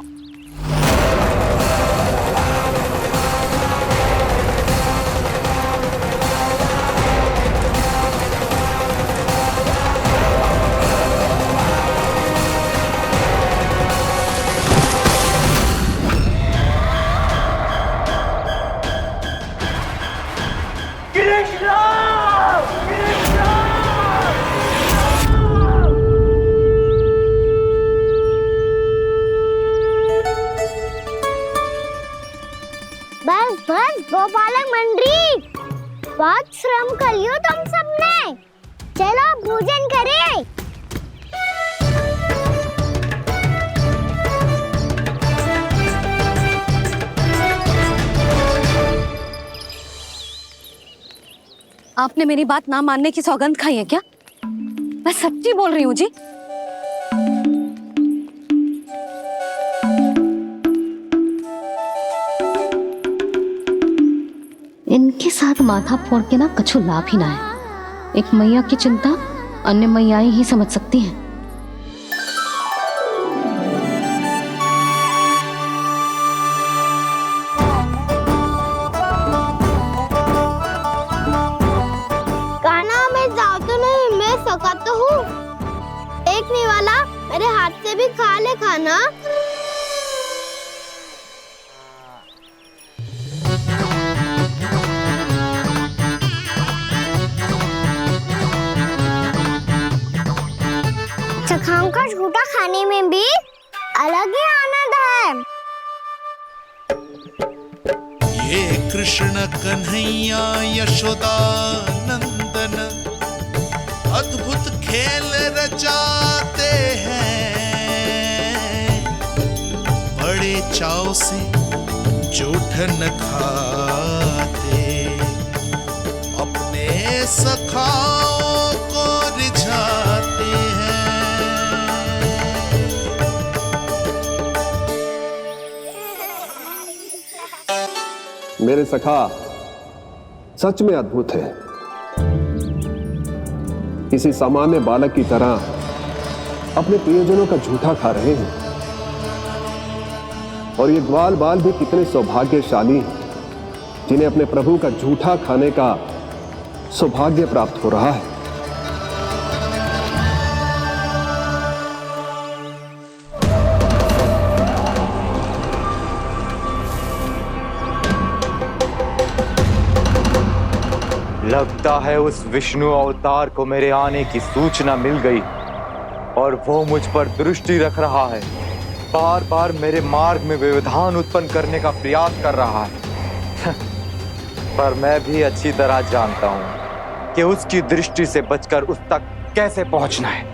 बस बस गोपालक मंडली, बहुत श्रम कर लियो तुम सबने, चलो भोजन करें। आपने मेरी बात ना मानने की सौगंध खाई है क्या? मैं सच्ची बोल रही हूँ जी। इनके साथ माथा फोड़ के ना कछु लाभ ही ना है। एक मैया की चिंता अन्य मैयाएं ही समझ सकती हैं। कान्हा मैं जाओ तो नहीं, मैं सका तो हूँ। एक नहीं वाला मेरे हाथ से भी खा ले खाना। चखाओं का झूठा खाने में भी अलग ही आनंद है। ये कृष्ण कन्हैया यशोदा नंदन अद्भुत खेल रचाते हैं, बड़े चाव से जूठन खाते, अपने सखाओं को रिझाते हैं। मेरे सखा सच में अद्भुत है। किसी सामान्य बालक की तरह अपने प्रियजनों का झूठा खा रहे हैं, और ये ग्वाल बाल भी कितने सौभाग्यशाली हैं जिन्हें अपने प्रभु का झूठा खाने का सौभाग्य प्राप्त हो रहा है। लगता है उस विष्णु अवतार को मेरे आने की सूचना मिल गई और वो मुझ पर दृष्टि रख रहा है। बार बार मेरे मार्ग में व्यवधान उत्पन्न करने का प्रयास कर रहा है। पर मैं भी अच्छी तरह जानता हूं कि उसकी दृष्टि से बचकर उस तक कैसे पहुंचना है।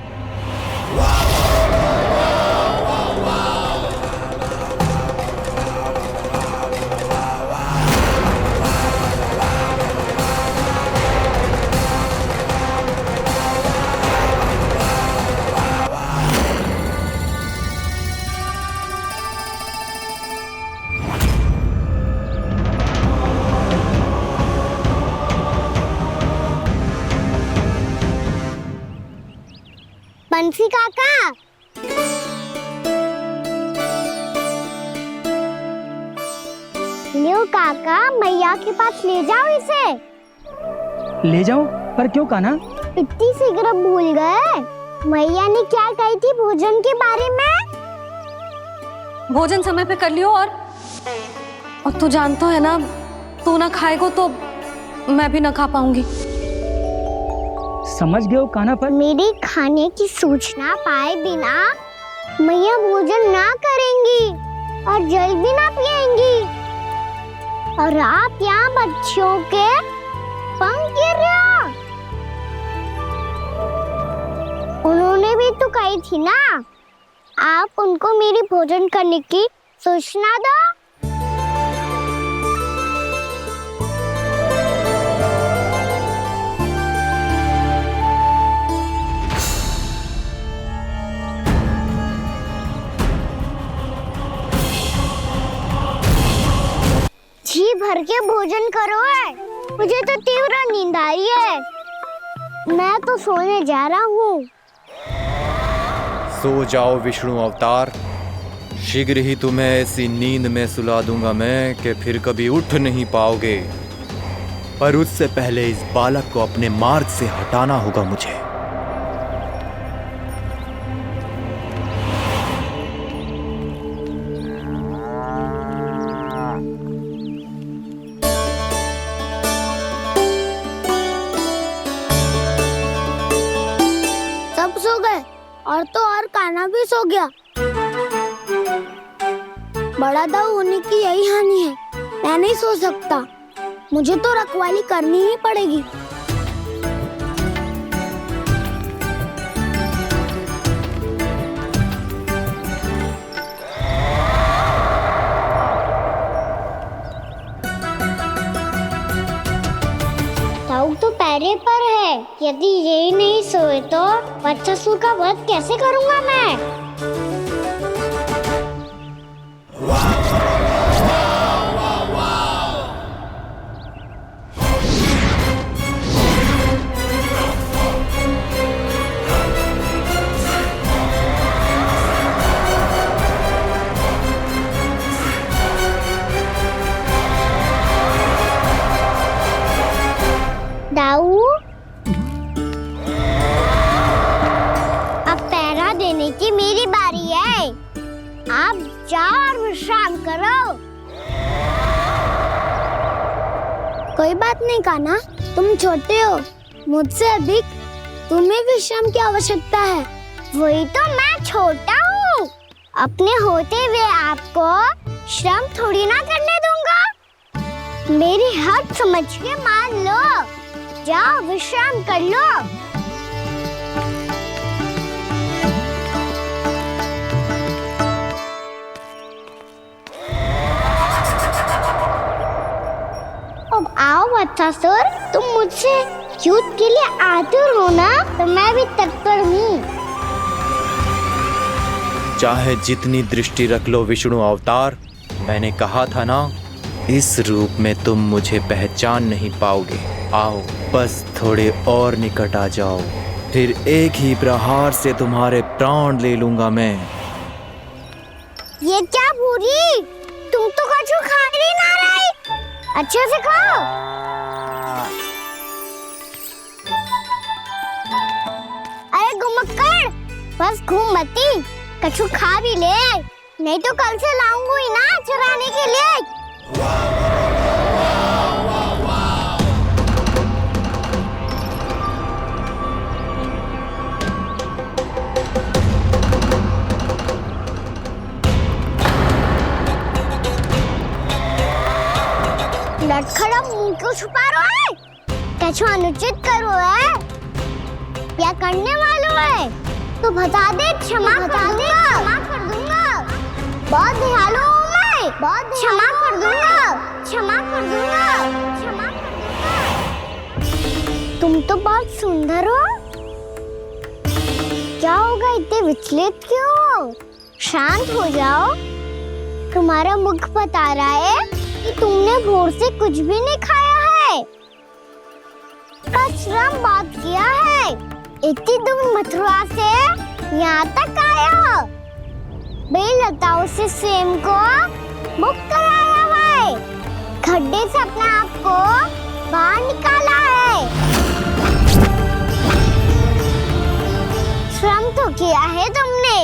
तुलसी काका। लियो काका, मैया के पास ले जाओ इसे। ले जाओ? पर क्यों कान्हा? इतनी शीघ्र भूल गए? मैया ने क्या कही थी भोजन के बारे में? भोजन समय पे कर लियो। और तू जानता है ना, तू ना खाएगा तो मैं भी ना खा पाऊंगी। समझ गए हो कान्हा? पर मेरी खाने की सूचना पाए बिना मैया भोजन ना करेंगी और जल भी ना पिएंगी। और आप यहाँ बच्चों के पंख गिर रहे हो। उन्होंने भी तो कही थी ना, आप उनको मेरी भोजन करने की सूचना दो। जी भर के भोजन करो है, मुझे तो तीव्र नींद आ रही है। मैं तो सोने जा रहा हूँ। सो जाओ विष्णु अवतार, शीघ्र ही तुम्हें ऐसी नींद में सुला दूंगा मैं कि फिर कभी उठ नहीं पाओगे। पर उससे पहले इस बालक को अपने मार्ग से हटाना होगा मुझे। सब सो गए और तो और कान्हा भी सो गया। बड़ा दाऊ होने की यही हानि है। मैं नहीं सो सकता, मुझे तो रखवाली करनी ही पड़ेगी। दाऊ तो पैरे पर है। यदि यही नहीं सोए तो बच्चासुर का वध कैसे करूंगा मैं? दाऊ, अब पहरा देने की मेरी बारी है। आप जाओ और विश्राम करो। कोई बात नहीं कान्हा, तुम छोटे हो, मुझसे अधिक तुम्हें विश्राम की आवश्यकता है। वही तो, मैं छोटा हूँ, अपने होते हुए आपको श्रम थोड़ी ना करने दूंगा। मेरी हद समझ के मान लो। जाओ विश्राम कर लो। अब आओ बच्चासुर, तुम मुझसे युद्ध के लिए आतुर हो ना, तो मैं भी तत्पर हूँ। चाहे जितनी दृष्टि रख लो विष्णु अवतार, मैंने कहा था ना, इस रूप में तुम मुझे पहचान नहीं पाओगे। आओ, बस थोड़े और निकट आ जाओ, फिर एक ही प्रहार से तुम्हारे प्राण ले लूंगा मैं। ये क्या भूरी, तुम तो कछु खा ही ना रही। अच्छे से खाओ। अरे गुमक्कड़, बस घूम मती, कछु खा भी ले, नहीं तो कल से लाऊंगी ही ना चराने के लिए। लटखड़ा मुंह क्यों छुपा रहा है? कछु अनुचित करो है या करने वालों है तो बता दे, क्षमा कर दूंगा। बहुत दयालु हूँ मैं, बहुत क्षमा कर दूंगा। तुम तो बहुत सुंदर हो। क्या होगा, इतने विचलित क्यों हो? शांत हो जाओ। तुम्हारा मुख बता रहा है कि तुमने भोर से कुछ भी नहीं खाया है, बस श्रम बात किया है। इतनी दूर मथुरा से यहाँ तक आए हो? बेलताओं से स्वयं को मुक्त कराया हुआ है, खड्डे से अपने आप को बाहर निकाला है। श्रम तो किया है तुमने,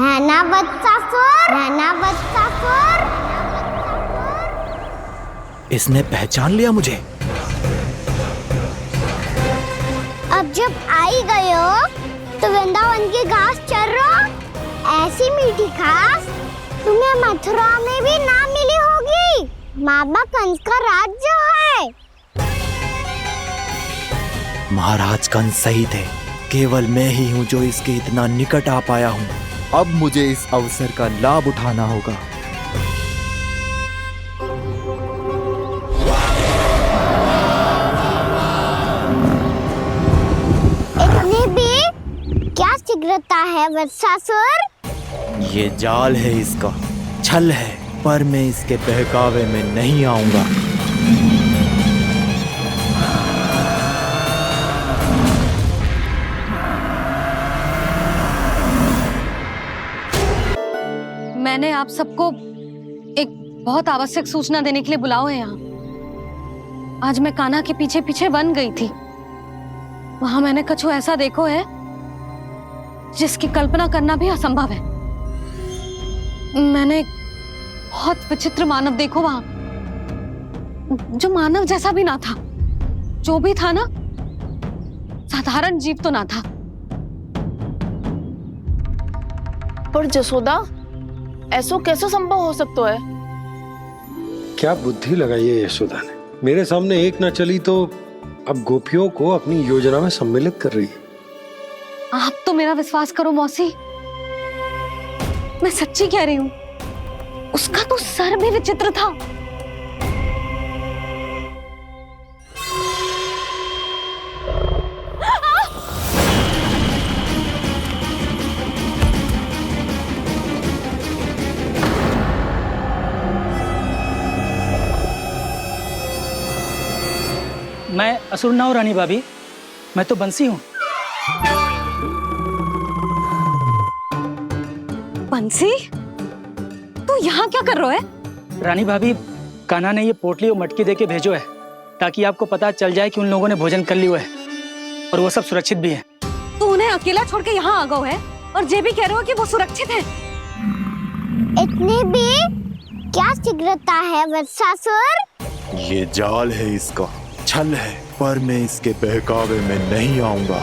है ना वत्सासुर? है ना वत्सासुर? इसने पहचान लिया मुझे। अब जब आई गए हो तो वृंदावन की घास चर रहो। ऐसी मीठी घास तुम्हें मथुरा में भी ना मिली होगी। बाबा कंस का राज जो है। महाराज कंस सही थे, केवल मैं ही हूँ जो इसके इतना निकट आ पाया हूँ। अब मुझे इस अवसर का लाभ उठाना होगा। इतनी भी क्या शीघ्रता है वत्सासुर? ये जाल है इसका, छल है, पर मैं इसके बहकावे में नहीं आऊंगा। मैंने आप सबको एक बहुत आवश्यक सूचना देने के लिए बुलाओ है यहाँ। आज मैं कान्हा के पीछे पीछे वन गई थी। वहां मैंने कछु ऐसा देखो है जिसकी कल्पना करना भी असंभव है। मैंने बहुत विचित्र मानव देखो वहां, जो मानव जैसा भी ना था। जो भी था ना, साधारण जीव तो ना था। पर जसोदा, ऐसो कैसे संभव हो सकता है? क्या बुद्धि लगाई है यशोदा ने। मेरे सामने एक ना चली तो अब गोपियों को अपनी योजना में सम्मिलित कर रही है। आप तो मेरा विश्वास करो मौसी, मैं सच्ची कह रही हूँ। उसका तो सर भी विचित्र था। मैं असुर ना हूं रानी भाभी, मैं तो बंसी हूँ। बंसी, तू यहाँ क्या कर रहा है? रानी भाभी, कान्हा ने ये पोटली और मटकी देके भेजो है ताकि आपको पता चल जाए कि उन लोगों ने भोजन कर लिया है और वो सब सुरक्षित भी है। तू उन्हें अकेला छोड़ के यहाँ आ गए है और ये भी कह रहे हो कि वो सुरक्षित है। इतनी भी क्या शीघ्रता है वत्सासुर? ये जाल है इसका, छल है, पर मैं इसके बहकावे में नहीं आऊंगा।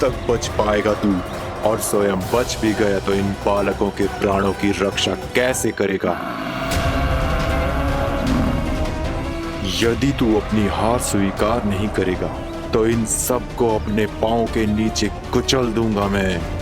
तक बच पाएगा तू, और स्वयं बच भी गया तो इन बालकों के प्राणों की रक्षा कैसे करेगा? यदि तू अपनी हार स्वीकार नहीं करेगा तो इन सबको अपने पांव के नीचे कुचल दूंगा मैं।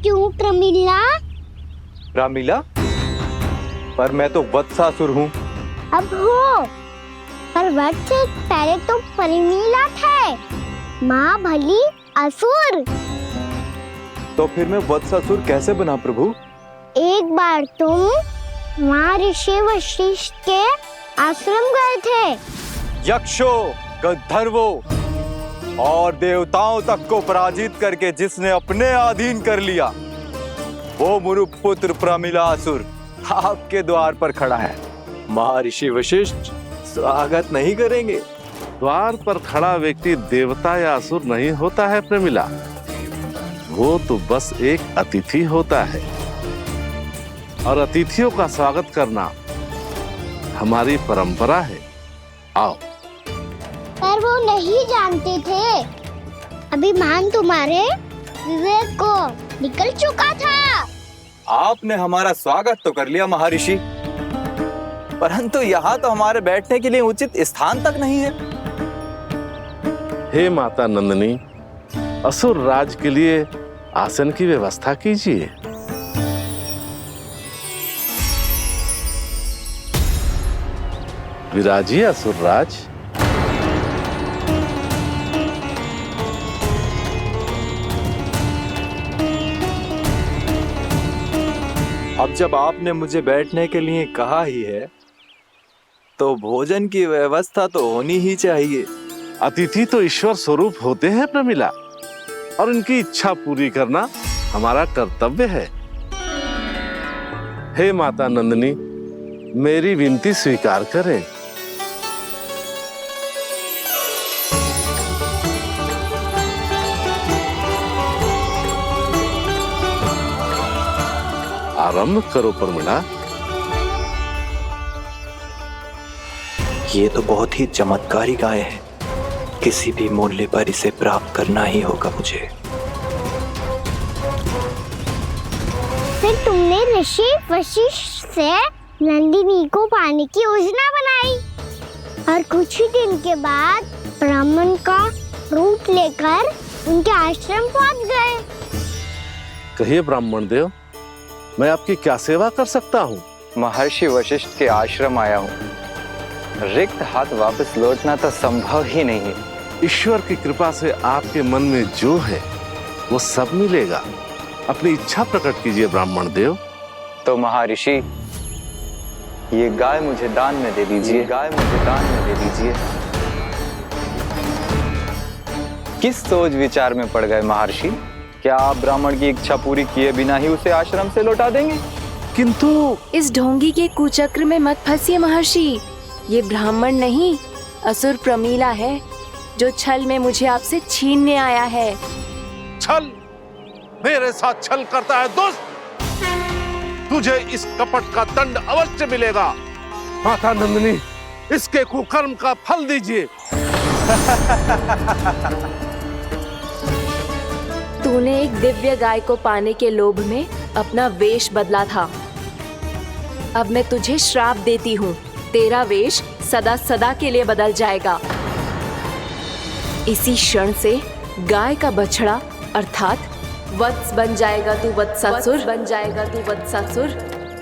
क्यों प्रमिला? रामलीला, पर मैं तो वत्सासुर हूँ। अब हो, पर पर वट से पहले तो परिमीला थे, माँ भली असुर। तो फिर मैं वत्सासुर कैसे बना प्रभु? एक बार तुम वहाँ ऋषि वशिष्ठ के आश्रम गए थे। यक्षों, गंधर्वों और देवताओं तक को पराजित करके जिसने अपने अधीन कर लिया, वो मुरुपुत्र प्रमिलासुर आपके द्वार पर खड़ा है। महर्षि वशिष्ठ स्वागत नहीं करेंगे? द्वार पर खड़ा व्यक्ति देवता या असुर नहीं होता है प्रमिला, वो तो बस एक अतिथि होता है और अतिथियों का स्वागत करना हमारी परंपरा है। आओ। पर वो नहीं जानते थे, अभिमान तुम्हारे विवेक को निकल चुका था। आपने हमारा स्वागत तो कर लिया महर्षि, परंतु यहाँ तो हमारे बैठने के लिए उचित स्थान तक नहीं है। हे माता नंदिनी, असुर राज के लिए आसन की व्यवस्था कीजिए। विराजिए असुर राज। अब जब आपने मुझे बैठने के लिए कहा ही है, तो भोजन की व्यवस्था तो होनी ही चाहिए। अतिथि तो ईश्वर स्वरूप होते हैं प्रमिला, और उनकी इच्छा पूरी करना हमारा कर्तव्य है। हे माता नंदिनी, मेरी विनती स्वीकार करें। आरंभ करो प्रमिला। ये तो बहुत ही चमत्कारी गाय है, किसी भी मूल्य पर इसे प्राप्त करना ही होगा मुझे। फिर तुमने ऋषि वशिष्ठ से नंदिनी को पाने की योजना बनाई और कुछ ही दिन के बाद ब्राह्मण का रूप लेकर उनके आश्रम पहुंच गए। कहिए ब्राह्मण देव, मैं आपकी क्या सेवा कर सकता हूँ? महर्षि वशिष्ठ के आश्रम आया हूँ। रिक्त हाथ वापस लौटना तो संभव ही नहीं है। ईश्वर की कृपा से आपके मन में जो है वो सब मिलेगा। अपनी इच्छा प्रकट कीजिए ब्राह्मण देव। तो महर्षि, ये गाय मुझे दान में दे दीजिए। गाय मुझे दान में दे दीजिए। किस सोच विचार में पड़ गए महर्षि? क्या आप ब्राह्मण की इच्छा पूरी किए बिना ही उसे आश्रम से लौटा देंगे? किंतु इस ढोंगी के कुचक्र में मत फंसिए महर्षि। ये ब्राह्मण नहीं, असुर प्रमीला है, जो छल में मुझे आपसे छीनने आया है। छल? मेरे साथ छल करता है दुष्ट? तुझे इस कपट का दंड अवश्य मिलेगा। माता नंदिनी, इसके कुकर्म का फल दीजिए। तूने एक दिव्य गाय को पाने के लोभ में अपना वेश बदला था। अब मैं तुझे श्राप देती हूँ, तेरा वेश सदा सदा के लिए बदल जाएगा। इसी क्षण से गाय का बछड़ा अर्थात वत्स बन जाएगा तू वत्सासुर। बन जाएगा तू वत्सासुर।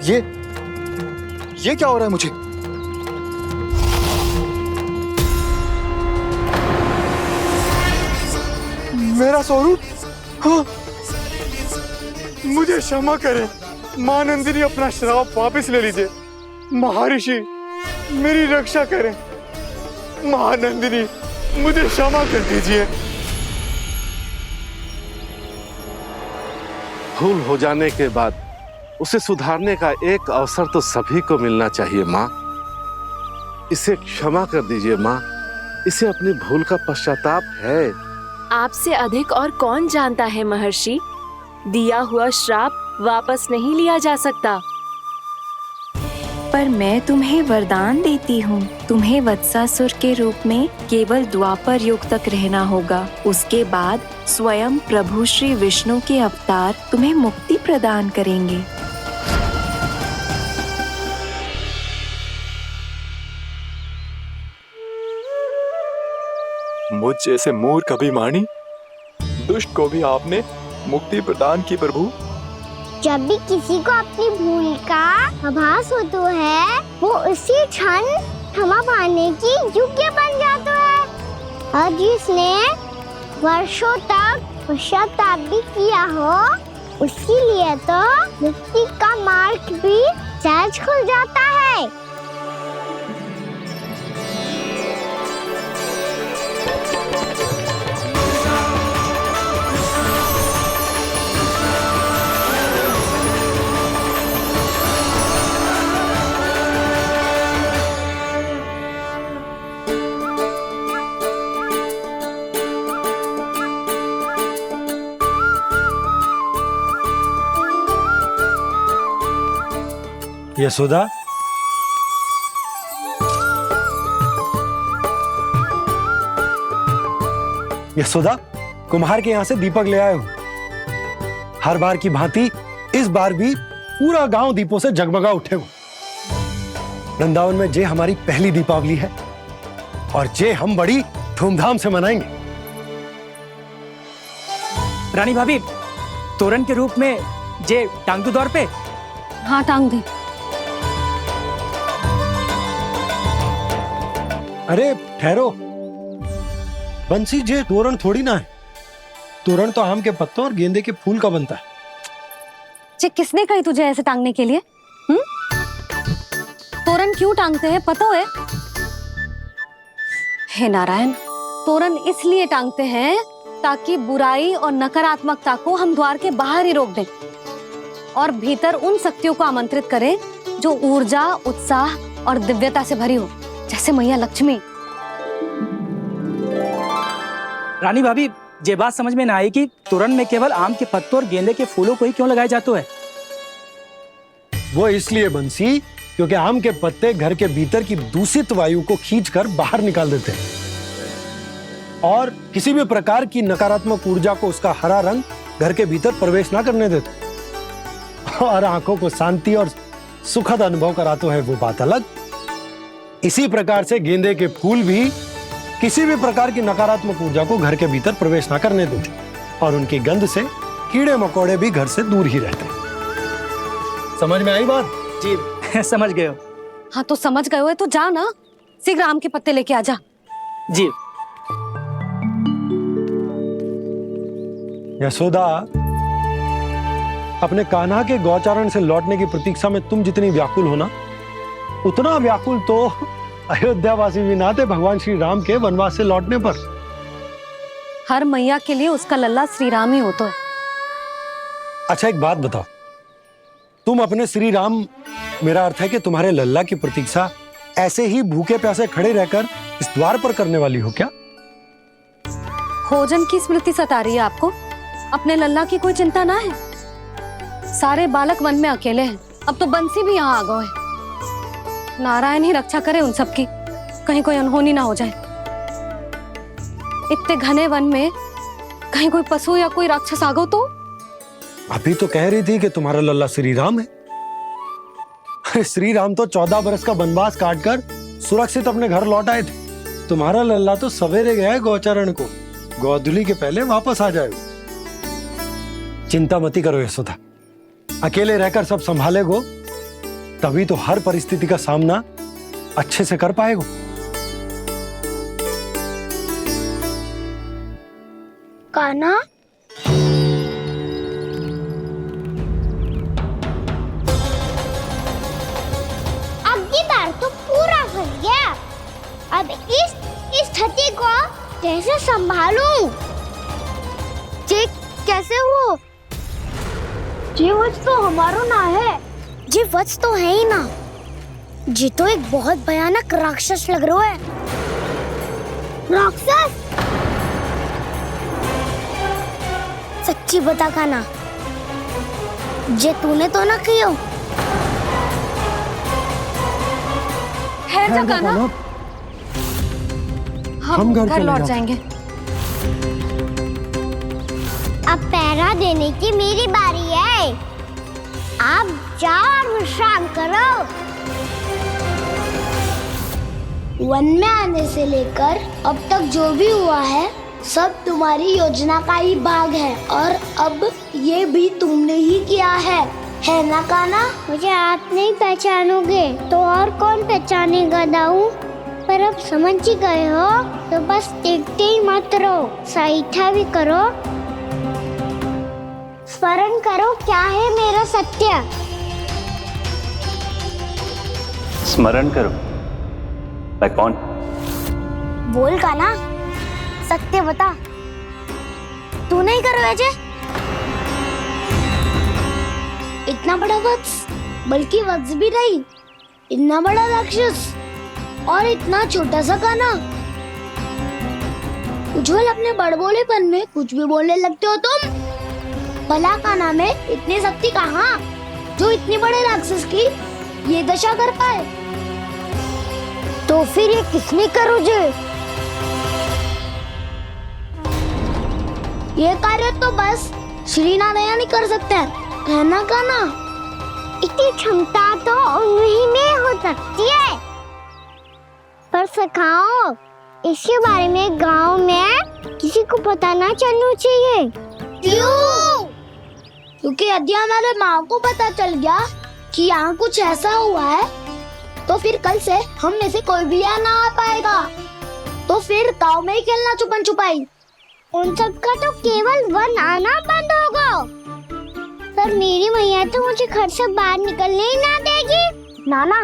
ये क्या हो रहा है मुझे? मेरा स्वरूप? हाँ। मुझे क्षमा करें मां नंदिनी, अपना श्राप वापस ले लीजिए। महर्षि, मेरी रक्षा करें। मां नंदिनी, मुझे क्षमा कर दीजिए। भूल हो जाने के बाद उसे सुधारने का एक अवसर तो सभी को मिलना चाहिए माँ। इसे क्षमा कर दीजिए माँ, इसे अपनी भूल का पश्चाताप है। आपसे अधिक और कौन जानता है महर्षि, दिया हुआ श्राप वापस नहीं लिया जा सकता। पर मैं तुम्हें वरदान देती हूँ, तुम्हें वत्सासुर के रूप में केवल द्वापर युग तक रहना होगा। उसके बाद स्वयं प्रभु श्री विष्णु के अवतार तुम्हें मुक्ति प्रदान करेंगे। मुझ जैसे मूर्ख अभिमानी दुष्ट को भी आपने मुक्ति प्रदान की प्रभु। जब भी किसी को अपनी भूल का आभास होता है, वो उसी क्षण क्षमा पाने की योग्य बन जाता है। और जिसने वर्षों तक पश्चाताप भी किया हो, उसके लिए तो मुक्ति का मार्ग भी सहज खुल जाता है। यशोदा, यशोदा, कुम्हार के यहां से दीपक ले आए हूं। हर बार की भांति इस बार भी पूरा गांव दीपों से जगमगा उठे हो। वृंदावन में जे हमारी पहली दीपावली है और जे हम बड़ी धूमधाम से मनाएंगे। रानी भाभी, तोरण के रूप में जे टांग दो द्वार पे। हाँ, टांग दे। अरे ठहरो, बंसी, जे तोरण थोड़ी ना है। तोरण तो आम के पत्तों और गेंदे के फूल का बनता है। जे किसने कही तुझे ऐसे टांगने के लिए? तोरण क्यों टांगते हैं पता है? हे नारायण, तोरण इसलिए टांगते हैं ताकि बुराई और नकारात्मकता को हम द्वार के बाहर ही रोक दें और भीतर उन शक्तियों को आमंत्रित करें जो ऊर्जा, उत्साह और दिव्यता से भरी हो, जैसे मैया लक्ष्मी। रानी भाभी, ये बात समझ में ना आई कि तोरण में केवल आम के पत्तों और गेंदे के फूलों को ही क्यों लगाया जाता है? वो इसलिए बंसी, क्योंकि आम के पत्ते घर के भीतर की दूषित वायु को खींचकर बाहर निकाल देते हैं और किसी भी प्रकार की नकारात्मक ऊर्जा को उसका हरा रंग घर के भीतर प्रवेश ना करने देते और आंखों को शांति और सुखद अनुभव कराता है, वो बात अलग। इसी प्रकार से गेंदे के फूल भी किसी भी प्रकार की नकारात्मक ऊर्जा को घर के भीतर प्रवेश ना करने देते और उनकी गंध से कीड़े मकोड़े भी घर से दूर ही रहते हैं। समझ में आई बात? जी समझ गए हो। हाँ, तो समझ गए हो तो जा ना, शीघ्र आम के पत्ते लेके आ जा। जी। यशोदा, अपने कान्हा के गौचारण से लौटने की प्रतीक्षा में तुम जितनी व्याकुल हो ना, उतना व्याकुल तो अयोध्यावासी भी ना थे भगवान श्री राम के वनवास से लौटने पर। हर मैया के लिए उसका लल्ला श्री राम ही होता है। अच्छा, एक बात बताओ, तुम अपने श्री राम, मेरा अर्थ है कि तुम्हारे लल्ला की प्रतीक्षा ऐसे ही भूखे प्यासे खड़े रहकर इस द्वार पर करने वाली हो क्या? भोजन की स्मृति सता रही है आपको? अपने लल्ला की कोई चिंता ना है। सारे बालक वन में अकेले हैं, अब तो बंसी भी यहाँ आ गए हैं। नारायण ही रक्षा करे उन सबकी, कहीं कोई अनहोनी ना हो जाए। इतने घने वन में कहीं कोई पशु या कोई राक्षस आ गो तो? अभी तो कह रही थी कि तुम्हारा लल्ला श्री राम है। श्री राम तो 14 बरस का वनवास काटकर सुरक्षित अपने घर लौट आए थे। तुम्हारा लल्ला तो सवेरे गया है गौचरण को, गोधूली के पहले वापस आ जाएगा। चिंता मती करो यशोदा, अकेले रहकर सब संभालेगो तभी तो हर परिस्थिति का सामना अच्छे से कर पाएगो। कान्हा, अब की बार तो पूरा फंस गया। अब इस स्थिति को कैसे संभालूं? ये कैसे हो? ये वच तो हमारो ना है। ये वच तो है ही ना। ये तो एक बहुत भयानक राक्षस लग रहा है। राक्षस? सच्ची बता कान्हा, ये तूने तो ना किया? ठहर जा कान्हा, हम घर लौट जाएंगे। अब पहरा देने की मेरी बारी है। आप जाओ और विश्राम करो। वन में आने से लेकर अब तक जो भी हुआ है सब तुम्हारी योजना का ही भाग है और अब ये भी तुमने ही किया है। है ना काना? मुझे आप नहीं पहचानोगे तो और कौन पहचानेगा दाऊ? पर अब समझ ही गए हो तो बस देखते ही मत रहो, साइठा भी करो, स्मरण करो क्या है मेरा सत्य। स्मरण करो? मैं कौन? बोल काना, सत्य बता। तू नहीं करो अजय? इतना बड़ा वत्स, बल्कि वत्स भी नहीं, इतना बड़ा राक्षस और इतना छोटा सा काना। उज्जवल अपने बड़बोलेपन में कुछ भी बोलने लगते हो तुम। भला काना में इतनी शक्ति कहाँ जो इतने बड़े राक्षस की ये दशा कर पाए? तो फिर ये किसने करो जे? ये कार्य तो बस श्री नारायण ही कर सकते हैं, है ना काना? इतनी क्षमता तो उन्हीं में हो सकती है, पर सखाओ इसके बारे में गांव में किसी को पता ना चलना चाहिए। क्यों? क्योंकि यदि हमारे माँ को पता चल गया कि यहाँ कुछ ऐसा हुआ है तो फिर कल से हम में से कोई भी यहाँ ना आ पाएगा। तो फिर गांव में ही खेलना छुपन छुपाई। उन सब का तो केवल वन आना बंद होगा। पर मेरी मैया तो मुझे घर से बाहर निकलने ही ना देगी। नाना,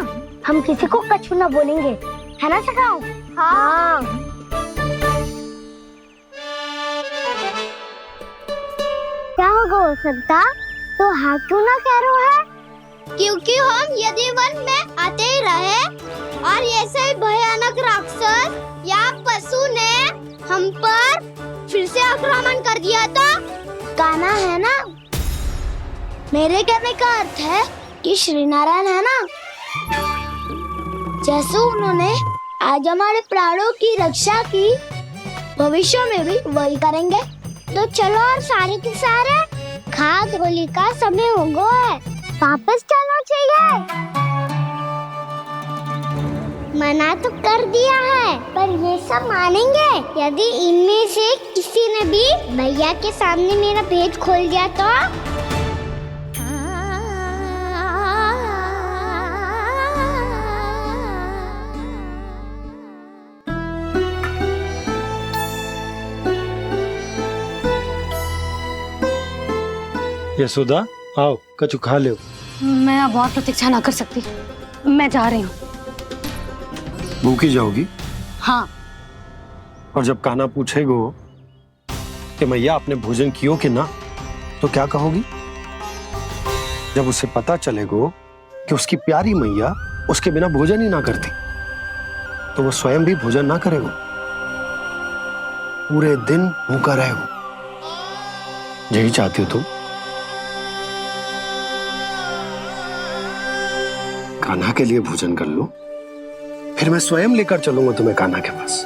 हम किसी को कछु ना बोलेंगे, है ना सखाओ? हाँ। क्या होगा हो सकता? तो हाँ क्यों ना कह रहा है? क्योंकि हम यदि वन में आते ही रहे और ऐसे भयानक राक्षस या पशु ने हम पर फिर से आक्रमण कर दिया तो काना, है ना? मेरे कहने का अर्थ है कि श्री नारायण है ना, जैसे उन्होंने आज हमारे प्राणों की रक्षा की, भविष्य में भी वही करेंगे। तो चलो और सारे के सारे खाद होली का समय हो गया है, वापस चलना चाहिए। मना तो कर दिया है, पर ये सब मानेंगे यदि इनमें से किसी ने भी भैया के सामने मेरा पेट खोल दिया तो? यशोदा, आओ कछु खा लो। मैं अब और प्रतीक्षा ना कर सकती, मैं जा रही हूँ। भूखी जाओगी? हाँ। और जब कान्हा पूछेगो कि मैया आपने भोजन कियो कि ना, तो क्या कहोगी? जब उसे पता चलेगो कि उसकी प्यारी मैया उसके बिना भोजन ही ना करती, तो वो स्वयं भी भोजन ना करेगो, पूरे दिन भूखा रहेगो। यही चाहती हो तुम? कान्हा के लिए भोजन कर लो, फिर मैं स्वयं लेकर चलूंगा तुम्हें कान्हा के पास।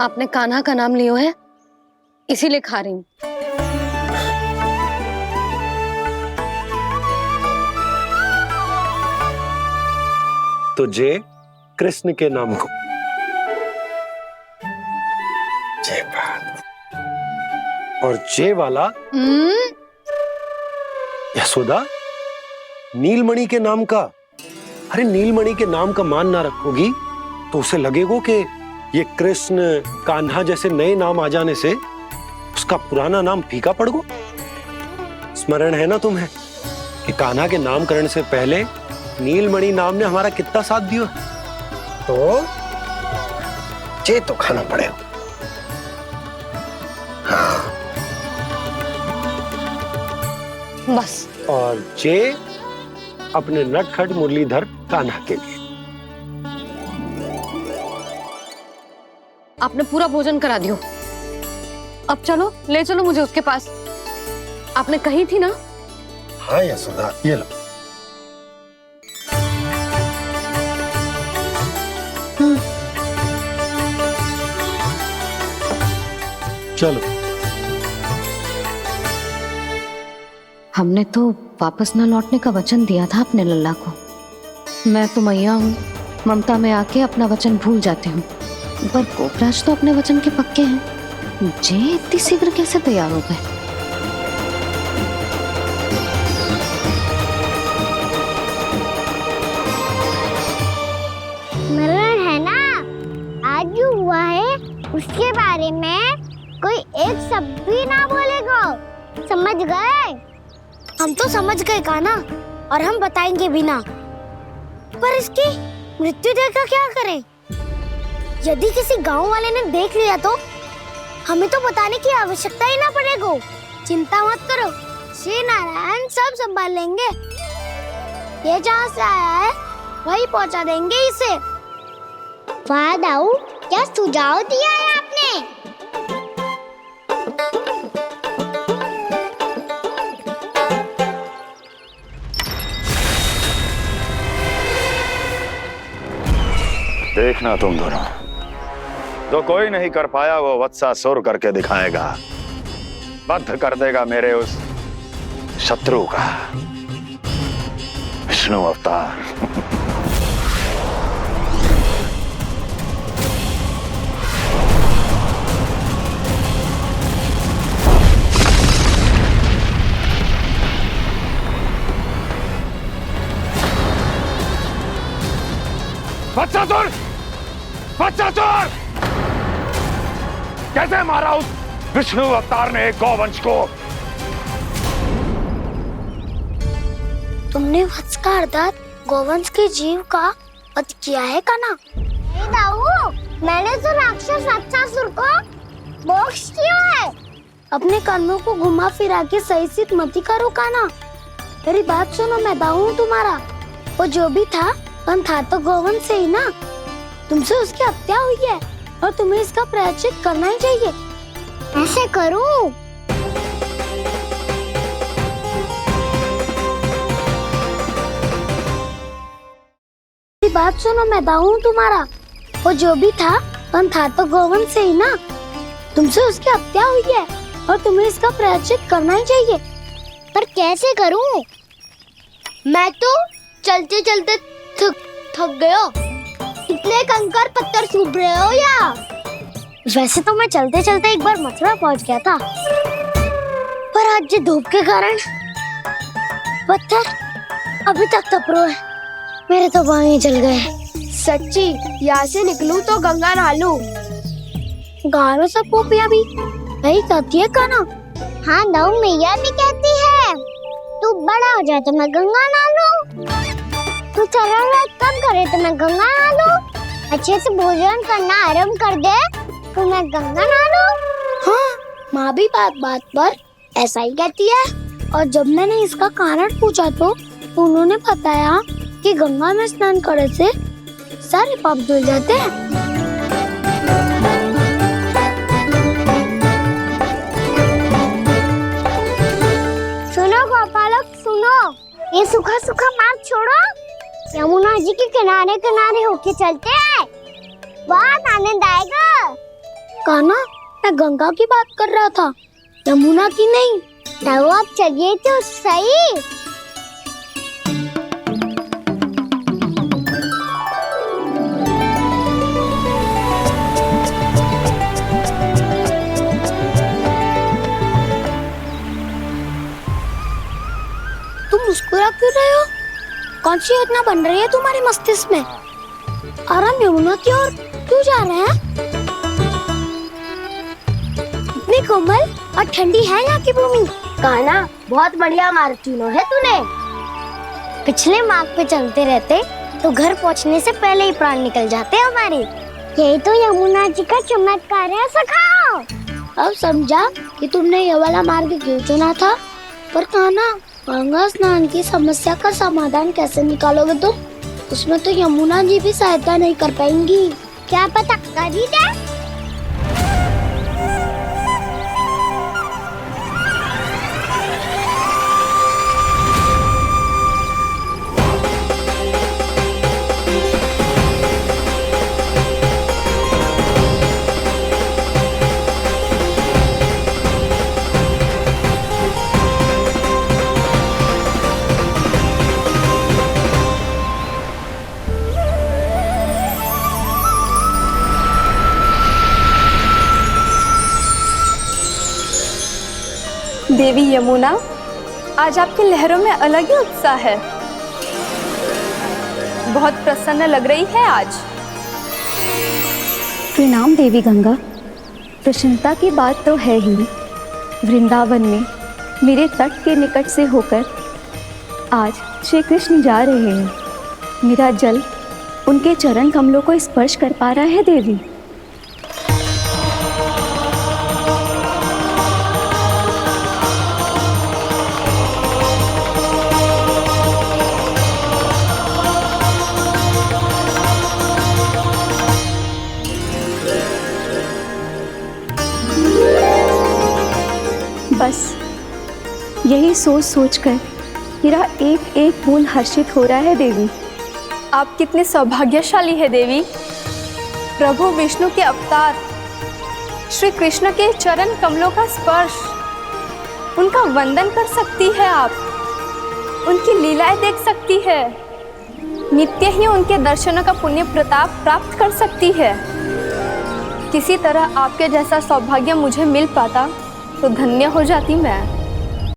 आपने कान्हा का नाम लियो है, इसीलिए खा रही हूँ। तो जय कृष्ण के नाम को। जय बात। और जय वाला यशोदा, नीलमणि के नाम का। अरे नीलमणि के नाम का मान ना रखोगी तो उसे लगेगा कि ये कृष्ण कान्हा जैसे नए नाम आ जाने से उसका पुराना नाम फीका पड़ गो। स्मरण है ना तुम्हें कि कान्हा के नामकरण से पहले नीलमणि नाम ने हमारा कितना साथ दिया? तो चे तो खाना पड़ेगा। हाँ। बस। और चे अपने नटखट मुरलीधर कान्हा के लिए। आपने पूरा भोजन करा दियो, अब चलो, ले चलो मुझे उसके पास। आपने कही थी ना? हाँ यशोदा, ये लो। चलो। हमने तो वापस न लौटने का वचन दिया था अपने लल्ला को। मैं तो मैया हूँ, ममता में आके अपना वचन भूल जाती हूँ, पर गोपराज तो अपने वचन के पक्के हैं। जे इतनी शीघ्र कैसे तैयार हो गए? मरण है ना, आज जो हुआ है उसके बारे में कोई एक शब्द भी ना बोलेगा, समझ गए? हम तो समझ गए कान्हा, और हम बताएंगे भी ना। पर इसकी मृत्यु देखकर क्या करें? यदि किसी गांव वाले ने देख लिया तो हमें तो बताने की आवश्यकता ही ना पड़ेगा। चिंता मत करो, श्री नारायण सब संभाल लेंगे। ये जहाँ से आया है वही पहुँचा देंगे इसे। वाह दाऊ, क्या सुझाव दिया है आपने? देखना तुम दोनों, जो कोई नहीं कर पाया वो वत्सासुर करके दिखाएगा, बद्ध कर देगा मेरे उस शत्रु का विष्णु अवतार। वत्सासुर! वत्सासुर! कैसे मारा उस विष्णु अवतार ने गौवंश को? तुमने वत्स का अर्थात गौवंश के जीव का वध किया है कान्हा? नहीं दाऊ, मैंने तो राक्षस वत्सासुर को मोक्ष दिया है। अपने कर्मों को घुमा फिरा के सही सिद्ध मत करो कान्हा। मेरी बात सुनो, मैं दाऊ हूँ तुम्हारा। वो जो भी था तो गौवंश से ही ना। तुमसे उसकी हत्या हुई है और तुम्हें इसका प्रायश्चित करना ही चाहिए। ऐसे करूं? बात सुनो, मैं दाऊ हूँ तुम्हारा। वो जो भी था तो गौवंश से ही ना। तुमसे उसकी हत्या हुई है और तुम्हें इसका प्रायश्चित करना ही चाहिए। पर कैसे करूं? मैं तो चलते चलते थक गया। इतने कंकर पत्थर सूख रहे हो या? वैसे तो मैं चलते चलते एक बार मथुरा पहुंच गया था, पर आज धूप के कारण पत्थर अभी तक तप रहे हैं। मेरे तो पाँव ही जल गए। सच्ची, यहाँ से निकलूं तो गंगा नहा लूं। गारों सब पोपिया भी वही कहती है कान्हा। हाँ दाऊ मैया भी कहती है, तू बड़ा हो जाए तो मैं गंगा नहा लूं, तू चरण व्रत कब करे तो मैं गंगा नहा लूं, अच्छे से भोजन करना आरंभ कर दे तो मैं गंगा नहा लूं। हाँ, माँ भी बात बात पर ऐसा ही कहती है। और जब मैंने इसका कारण पूछा तो उन्होंने बताया कि गंगा में स्नान करने से सारे पाप धुल जाते हैं। सुनो गोपालक सुनो, ये सूखा सूखा मार्ग छोड़ो, यमुना जी के किनारे किनारे होके चलते हैं, बहुत आनंद आएगा। कान्हा, मैं गंगा की बात कर रहा था, यमुना की नहीं। तो आप चलिए तो सही। तुम मुस्कुरा क्यों रहे हो? कौन सी योजना बन रही है तुम्हारे मस्तिष्क में? और हम यमुना की ओर क्यों जा रहे हैं? इतनी कोमल और ठंडी है यहाँ की भूमि। कान्हा, बहुत बढ़िया मार्ग चुना है तूने। पिछले मार्ग पे चलते रहते तो घर पहुँचने से पहले ही प्राण निकल जाते हमारे। यही तो यमुना जी का चमत्कार है सखा। अब समझा कि तुमने ये वाला मार्ग क्यों चुना था। पर कान्हा, गंगा स्नान की समस्या का समाधान कैसे निकालोगे तुम? उसमें तो यमुना जी भी सहायता नहीं कर पाएंगी। क्या पता कर ही दे। देवी यमुना, आज आपकी लहरों में अलग ही उत्साह है। बहुत प्रसन्न लग रही है आज। प्रणाम देवी गंगा। प्रसन्नता की बात तो है ही। वृंदावन में मेरे तट के निकट से होकर आज श्री कृष्ण जा रहे हैं। मेरा जल उनके चरण कमलों को स्पर्श कर पा रहा है देवी। बस यही सोच सोचकर मेरा एक एक मूल हर्षित हो रहा है देवी। आप कितने सौभाग्यशाली है देवी। प्रभु विष्णु के अवतार श्री कृष्ण के चरण कमलों का स्पर्श, उनका वंदन कर सकती है आप, उनकी लीलाएं देख सकती है, नित्य ही उनके दर्शनों का पुण्य प्रताप प्राप्त कर सकती है। किसी तरह आपके जैसा सौभाग्य मुझे मिल पाता तो धन्य हो जाती मैं।